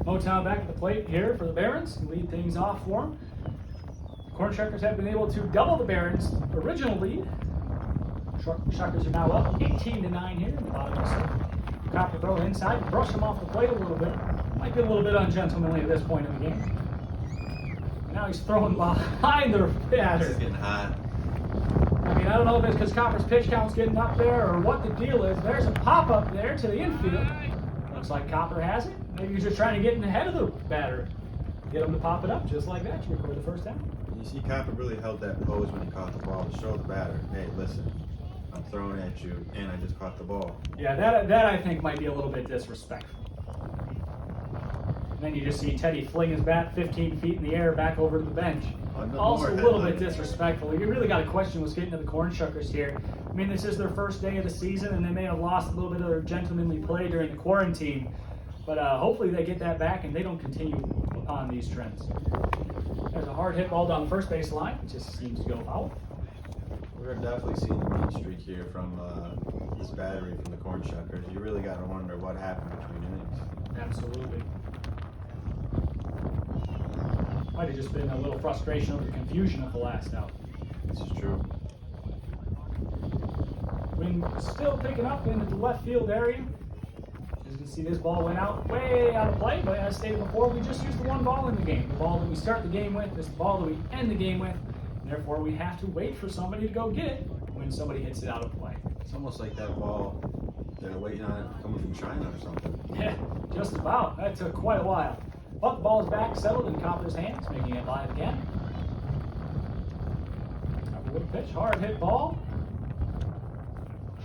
Motown back at the plate here for the Barons, lead things off for them. The Cornshuckers have been able to double the Barons' original lead. Shuckers are now up 18-9 here in the bottom of the circle. Copper throw inside, brush him off the plate a little bit. Might be a little bit ungentlemanly at this point in the game. Now he's throwing behind the batter. It's getting hot. I mean, I don't know if it's because Copper's pitch count's getting up there or what the deal is. There's a pop-up there to the infield. Looks like Copper has it. Maybe he's just trying to get in ahead of the batter. Get him to pop it up just like that to record the first down. You see, Copper really held that pose when he caught the ball to show the batter, hey, listen, I'm throwing at you, and I just caught the ball. Yeah, that I think might be a little bit disrespectful. And then you just see Teddy fling his bat 15 feet in the air back over to the bench. Also a little bit disrespectful. You really got to question what's getting to the Cornshuckers here. I mean, this is their first day of the season, and they may have lost a little bit of their gentlemanly play during the quarantine. But hopefully they get that back and they don't continue upon these trends. There's a hard hit ball down the first base line. It just seems to go foul. We're definitely seeing a mean streak here from this battery from the Cornshuckers. You really got to wonder what happened between innings. Absolutely. Might have just been a little frustration over the confusion of the last out. This is true. Wind still picking up into the left field area. As you can see, this ball went out way out of play, but as stated before, we just used the one ball in the game. The ball that we start the game with is the ball that we end the game with. And therefore, we have to wait for somebody to go get it when somebody hits it out of play. It's almost like that ball, they're waiting on it coming from China or something. Yeah, just about. That took quite a while. But the ball is back, settled in Copper's hands, making it live again. Copper with a pitch, hard hit ball.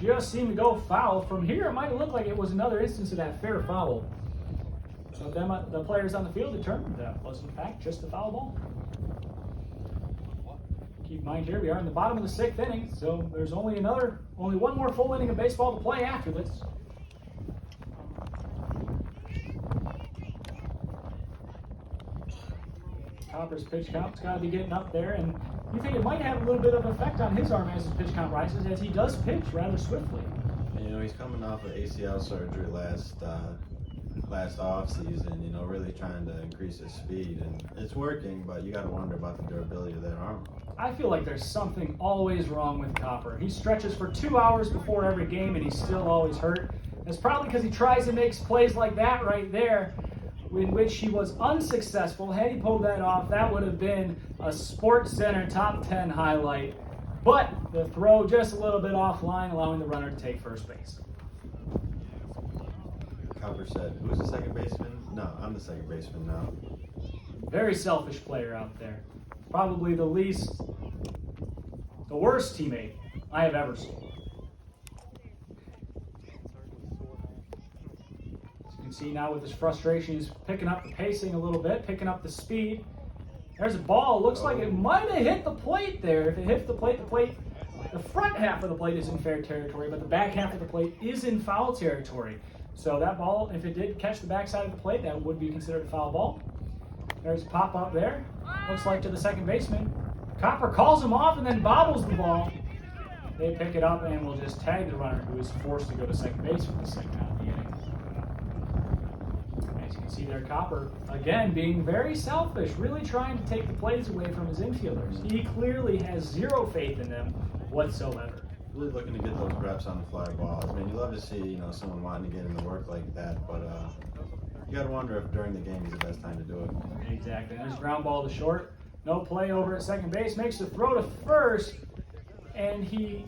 Just seemed to go foul. From here, it might have looked like it was another instance of that fair foul. So the players on the field determined that was in fact just a foul ball. Keep in mind here, we are in the bottom of the 6th inning, so there's only one more full inning of baseball to play after this. Copper's pitch count's got to be getting up there, and you think it might have a little bit of effect on his arm as his pitch count rises, as he does pitch rather swiftly. You know, he's coming off of ACL surgery last off season. You know, really trying to increase his speed, and it's working. But you got to wonder about the durability of that arm. I feel like there's something always wrong with Copper. He stretches for 2 hours before every game, and he's still always hurt. It's probably because he tries to make plays like that right there, in which he was unsuccessful. Had he pulled that off, that would have been a Sports Center top 10 highlight. But the throw just a little bit offline, allowing the runner to take first base. Copper said, "Who's the second baseman?" "No, I'm the second baseman now." Very selfish player out there. Probably the worst teammate I have ever seen. As you can see now with his frustration, he's picking up the pacing a little bit, picking up the speed. There's a ball. Looks like it might have hit the plate there. If it hits the plate, the front half of the plate is in fair territory, but the back half of the plate is in foul territory. So that ball, if it did catch the backside of the plate, that would be considered a foul ball. There's a pop up there. Looks like to the second baseman. Copper calls him off and then bobbles the ball. They pick it up and will just tag the runner, who is forced to go to second base for the second half of the inning. As you can see there, Copper, again, being very selfish, really trying to take the plays away from his infielders. He clearly has zero faith in them whatsoever. Really looking to get those reps on the fly balls. I mean, you love to see, you know, someone wanting to get into work like that, but you got to wonder if during the game is the best time to do it. Exactly. There's ground ball to short. No play over at second base. Makes the throw to first, and he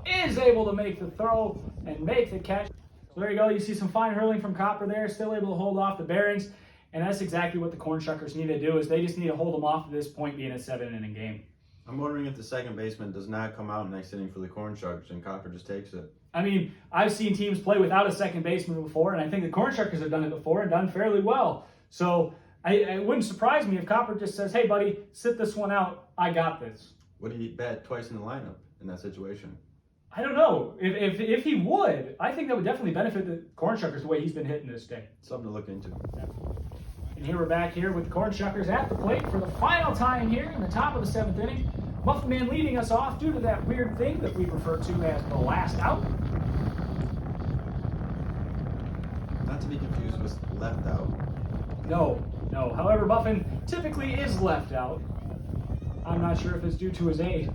is able to make the throw and make the catch. So there you go. You see some fine hurling from Copper there. Still able to hold off the bearings, and that's exactly what the Cornshuckers need to do. Is they just need to hold them off at this point, being a 7-inning game. I'm wondering if the second baseman does not come out next inning for the Cornshuckers and Copper just takes it. I mean, I've seen teams play without a second baseman before, and I think the Cornshuckers have done it before and done fairly well. So it wouldn't surprise me if Copper just says, "Hey, buddy, sit this one out. I got this." Would he bat twice in the lineup in that situation? I don't know. If he would, I think that would definitely benefit the Cornshuckers the way he's been hitting this day. Something to look into. And here we're back here with the Cornshuckers at the plate for the final time here in the top of the 7th inning. Muffin Man leading us off due to that weird thing that we refer to as the last out. Not to be confused with left out. No. However, Muffin typically is left out. I'm not sure if it's due to his age.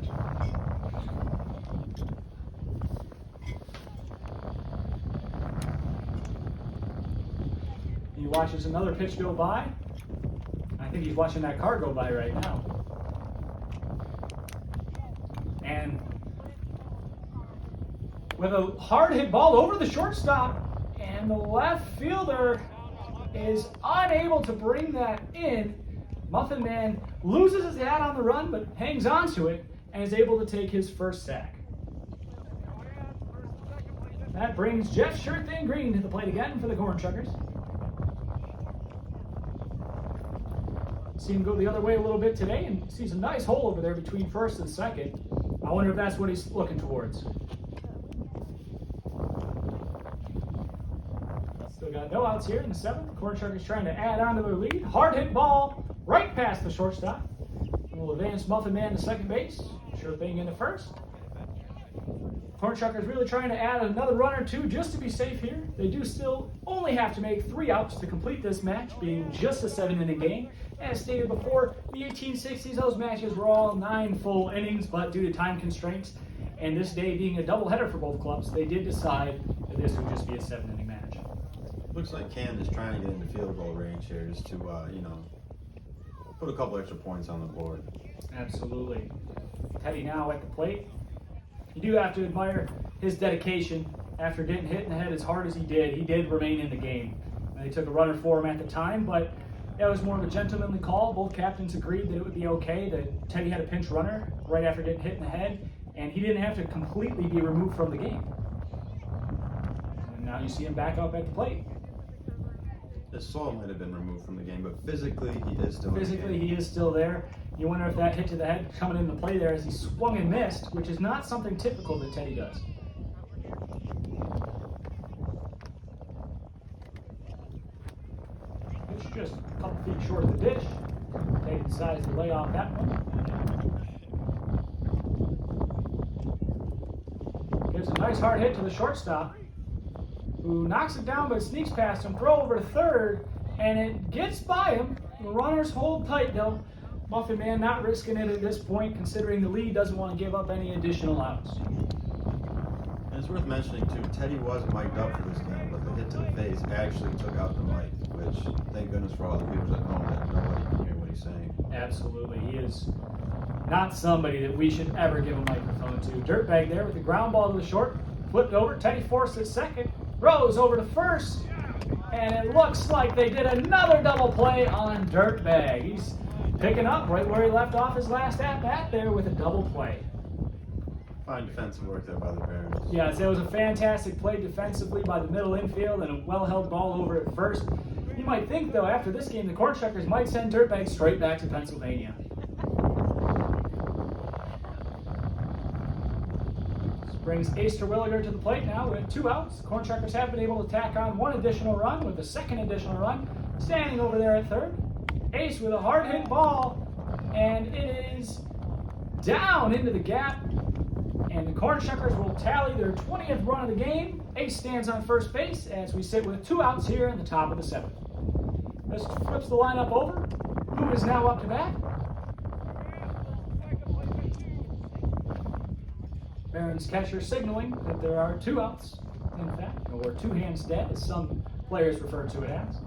He watches another pitch go by. I think he's watching that car go by right now. And with a hard hit ball over the shortstop, and the left fielder is unable to bring that in. Muffin Man loses his hat on the run, but hangs on to it and is able to take his first sack. That brings Jeff Shirthan Green to the plate again for the Cornshuckers. See him go the other way a little bit today and sees a nice hole over there between first and second. I wonder if that's what he's looking towards. Still got no outs here in the 7th. Cornshuckers trying to add on to their lead. Hard hit ball right past the shortstop. And will advance Muffin Man to second base. Sure thing into first. Cornshuckers really trying to add another run or two just to be safe here. They do still only have to make 3 outs to complete this match, being just a 7-inning game. As stated before, in the 1860s, those matches were all 9 full innings, but due to time constraints, and this day being a doubleheader for both clubs, they did decide that this would just be a 7-inning match. Looks like Canton is trying to get into field goal range here just to, put a couple extra points on the board. Absolutely. Teddy now at the plate. You do have to admire his dedication after getting hit in the head as hard as he did. He did remain in the game. They took a runner for him at the time, but that was more of a gentlemanly call. Both captains agreed that it would be okay that Teddy had a pinch runner right after getting hit in the head, and he didn't have to completely be removed from the game. And now you see him back up at the plate. His soul might have been removed from the game, but physically he is still in the game. Physically he is still there. You wonder if that hit to the head coming into play there as he swung and missed, which is not something typical that Teddy does. It's just a couple feet short of the dish. Teddy decides to lay off that one. Gives a nice hard hit to the shortstop, who knocks it down but sneaks past him. Throw over to third, and it gets by him. The runners hold tight though. Muffin Man not risking it at this point, considering the lead, doesn't want to give up any additional outs. And it's worth mentioning too, Teddy wasn't mic'd up for this game, but the hit to the face actually took out the mic, which thank goodness for all the viewers at home that nobody can hear what he's saying. Absolutely, he is not somebody that we should ever give a microphone to. Dirtbag there with the ground ball to the short, flipped over, Teddy forced it second, throws over to first, and it looks like they did another double play on Dirtbag. He's picking up right where he left off his last at-bat there with a double play. Fine defensive work there by the Barons. Yes, it was a fantastic play defensively by the middle infield and a well-held ball over at first. You might think, though, after this game, the Cornshuckers might send Dirtbag straight back to Pennsylvania. This brings Ace Terwilliger to the plate now with 2 outs. The Cornshuckers have been able to tack on 1 additional run with a second additional run standing over there at third. Ace with a hard hit ball, and it is down into the gap, and the Cornshuckers will tally their 20th run of the game. Ace stands on first base as we sit with 2 outs here in the top of the 7th. This flips the lineup over. Who is now up to bat? Barron's catcher signaling that there are 2 outs, in fact, or 2 hands dead, as some players refer to it as.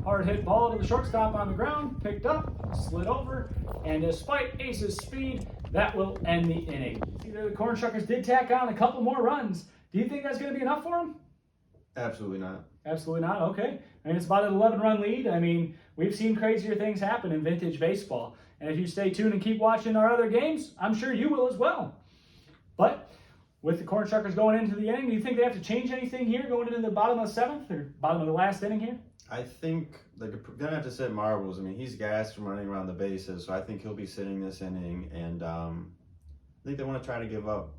Hard hit ball to the shortstop on the ground, picked up, slid over, and despite Ace's speed, that will end the inning. Either the Cornshuckers did tack on a couple more runs. Do you think that's going to be enough for them? Absolutely not. Absolutely not? Okay. I mean, it's about an 11-run lead. I mean, we've seen crazier things happen in vintage baseball. And if you stay tuned and keep watching our other games, I'm sure you will as well. But with the Cornshuckers going into the inning, do you think they have to change anything here going into the bottom of the 7th or bottom of the last inning here? I think they're going to have to sit Marbles. I mean, he's gassed from running around the bases, so I think he'll be sitting this inning. And I think they want to try to give up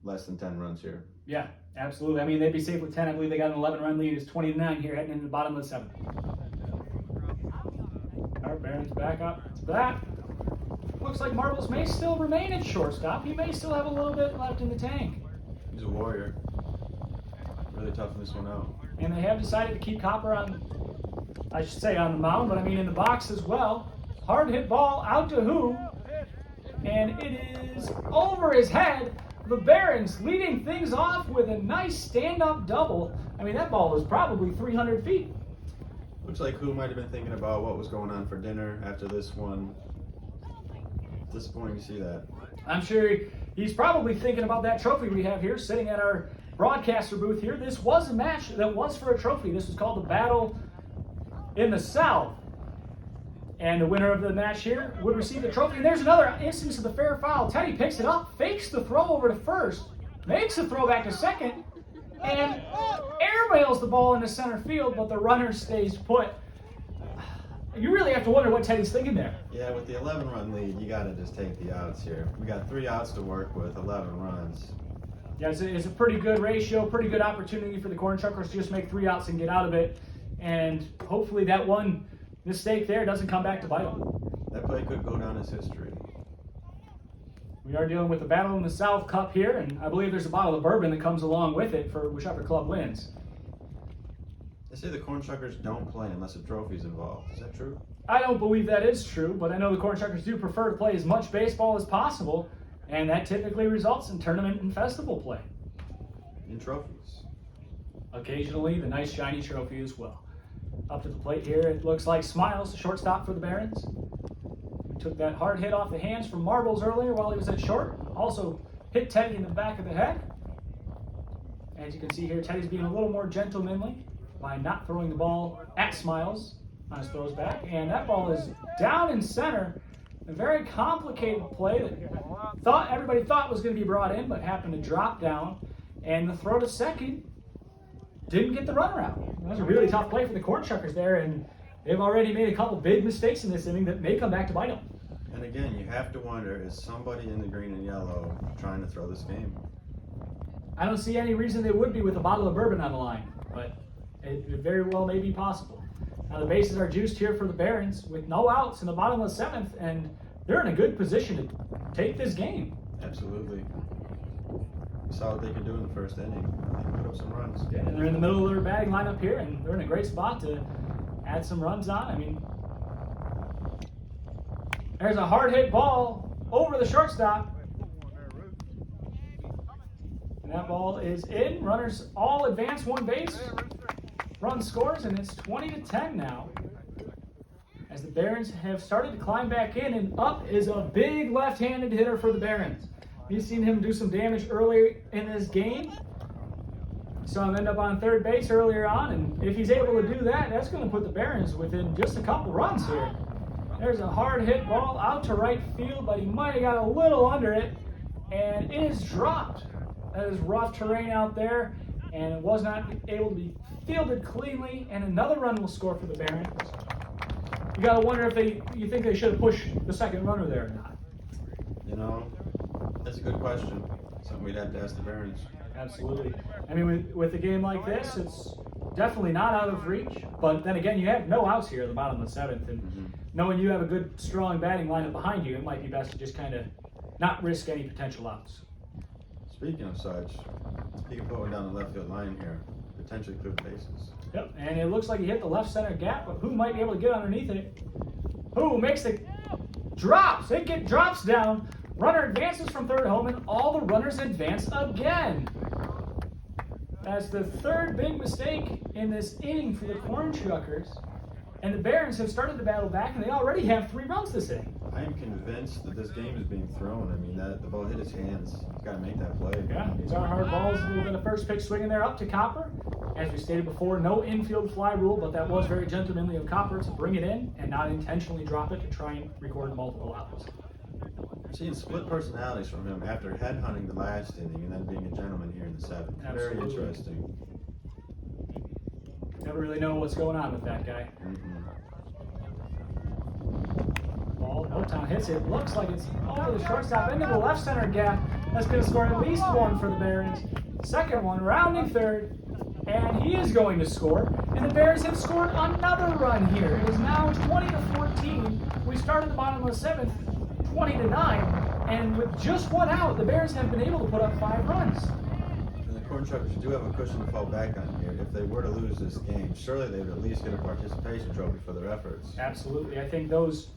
less than 10 runs here. Yeah, absolutely. I mean, they'd be safe with 10. I believe they got an 11-run lead. It's 20-9 here heading into the bottom of the 7th. All right, Barron's back up to that. Looks like Marbles may still remain at shortstop. He may still have a little bit left in the tank. He's a warrior. Really tough in this one out. And they have decided to keep Copper on, I should say on the mound, but I mean in the box as well. Hard hit ball out to who? And it is over his head. The Barons leading things off with a nice stand-up double. I mean, that ball was probably 300 feet. Looks like who might have been thinking about what was going on for dinner after this one. Disappointing to see that. I'm sure he's probably thinking about that trophy we have here sitting at our broadcaster booth here. This was a match that was for a trophy. This was called the Battle in the South. And the winner of the match here would receive the trophy. And there's another instance of the fair foul. Teddy picks it up, fakes the throw over to first, makes the throw back to second, and airmails the ball into center field, but the runner stays put. You really have to wonder what Teddy's thinking there. Yeah, with the 11-run lead, you got to just take the outs here. We got 3 outs to work with, 11 runs. Yeah, it's a pretty good ratio, pretty good opportunity for the Cornshuckers to just make 3 outs and get out of it. And hopefully that one mistake there doesn't come back to bite them. That play could go down as history. We are dealing with the Battle in the South Cup here, and I believe there's a bottle of bourbon that comes along with it for whichever club wins. They say the Cornshuckers don't play unless a trophy's involved. Is that true? I don't believe that is true, but I know the Cornshuckers do prefer to play as much baseball as possible, and that typically results in tournament and festival play. In trophies. Occasionally, the nice shiny trophy as well. Up to the plate here, it looks like Smiles, the shortstop for the Barons. He took that hard hit off the hands from Marbles earlier while he was at short. Also hit Teddy in the back of the head. As you can see here, Teddy's being a little more gentlemanly by not throwing the ball at Smiles on his throws back. And that ball is down in center. A very complicated play that everybody thought was going to be brought in, but happened to drop down. And the throw to second didn't get the runner out. That was a really tough play for the Cornshuckers there, and they've already made a couple big mistakes in this inning that may come back to bite them. And again, you have to wonder, is somebody in the green and yellow trying to throw this game? I don't see any reason they would be with a bottle of bourbon on the line, but it very well may be possible. Now the bases are juiced here for the Barons with no outs in the bottom of the 7th, and they're in a good position to take this game. Absolutely. We saw what they could do in the first inning. They put up some runs. Yeah, and they're in the middle of their batting lineup here, and they're in a great spot to add some runs on. I mean, there's a hard hit ball over the shortstop. And that ball is in. Runners all advance one base. Run scores, and it's 20-10 now. As the Barons have started to climb back in, and up is a big left-handed hitter for the Barons. We've seen him do some damage earlier in this game. Saw him end up on third base earlier on, and if he's able to do that, that's going to put the Barons within just a couple runs here. There's a hard hit ball out to right field, but he might have got a little under it, and it is dropped. That is rough terrain out there, and it was not able to be fielded cleanly, and another run will score for the Barons. You got to wonder if you think they should have pushed the second runner there or not. You know, that's a good question. Something we'd have to ask the Barons. Absolutely. I mean, with a game like this, it's definitely not out of reach. But then again, you have no outs here at the bottom of the 7th, and knowing you have a good, strong batting lineup behind you, it might be best to just kind of not risk any potential outs. Speaking of such, he can put one down the left field line here, potentially clear the bases. Yep, and it looks like he hit the left center gap, but who might be able to get underneath it? Who makes the drops? It drops down. Runner advances from third home, and all the runners advance again. That's the third big mistake in this inning for the Cornshuckers. And the Barons have started to battle back, and they already have 3 runs this inning. I am convinced that this game is being thrown. I mean, the ball hit his hands. He's got to make that play. Yeah, these are hard balls. A little bit of first pitch swinging there up to Copper. As we stated before, no infield fly rule, but that was very gentlemanly of Copper to bring it in and not intentionally drop it to try and record multiple outs. Seeing split personalities from him after headhunting the last inning and then being a gentleman here in the 7th. Very Absolutely. interesting. Never really know what's going on with that guy. Ball, Motown hits it. Looks like it's over the shortstop into the left center gap. That's going to score at least one for the Barons. Second one, rounding third, and he is going to score. And the Barons have scored another run here. It is now 20-14. We started the bottom of the 7th, 20-9, and with just one out, the Barons have been able to put up 5 runs. And the Cornshuckers do have a cushion to fall back on here. If they were to lose this game, surely they would at least get a participation trophy for their efforts. Absolutely. I think those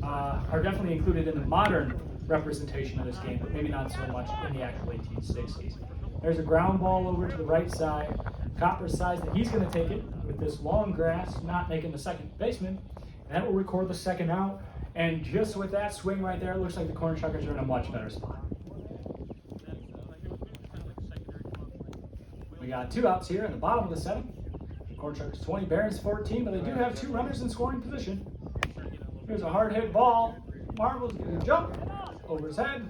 are definitely included in the modern representation of this game, but maybe not so much in the actual 1860s. There's a ground ball over to the right side. Copper decides that he's going to take it with this long grass, not making the second baseman. And that will record the second out. And just with that swing right there, it looks like the Cornshuckers are in a much better spot. We got 2 outs here in the bottom of the 7th. Cornshuckers 20, Barons 14, but they do have 2 runners in scoring position. Here's a hard hit ball. Marvel's going to jump over his head.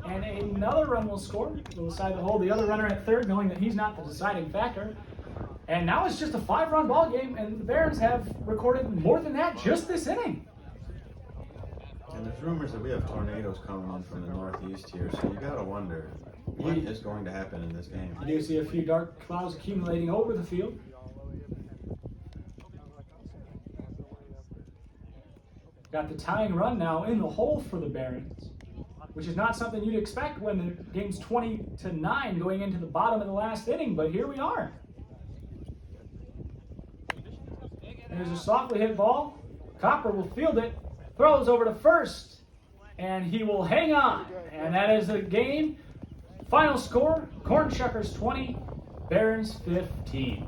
And another run will score. They'll decide to hold the other runner at third, knowing that he's not the deciding factor. And now it's just a 5-run ball game, and the Barons have recorded more than that just this inning. And there's rumors that we have tornadoes coming in from the northeast here, so you gotta wonder what is going to happen in this game. You do see a few dark clouds accumulating over the field. Got the tying run now in the hole for the Barons, which is not something you'd expect when the game's 20-9 going into the bottom of the last inning, but here we are. There's a softly hit ball. Copper will field it, throws over to first, and he will hang on. And that is the game. Final score, Cornshuckers 20, Barons 15.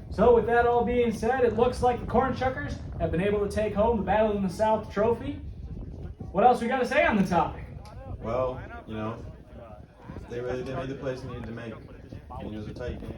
So with that all being said, it looks like the Cornshuckers have been able to take home the Battle in the South trophy. What else we got to say on the topic? Well, you know, they really did make the plays they needed to make. And it was a tight game.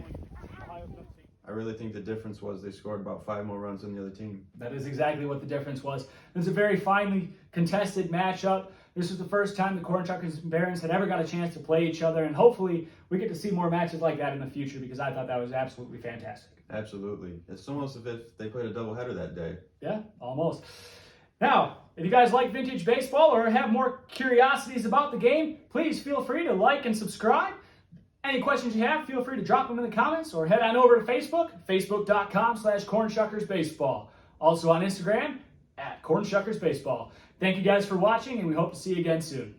I really think the difference was they scored about 5 more runs than the other team. That is exactly what the difference was. It was a very finely contested matchup. This was the first time the Cornshuckers and Barons had ever got a chance to play each other, and hopefully we get to see more matches like that in the future because I thought that was absolutely fantastic. Absolutely. It's almost as if they played a doubleheader that day. Yeah, almost. Now, if you guys like vintage baseball or have more curiosities about the game, please feel free to like and subscribe. Any questions you have, feel free to drop them in the comments or head on over to Facebook, facebook.com/cornshuckersbaseball. Also on Instagram, @cornshuckersbaseball. Thank you guys for watching, and we hope to see you again soon.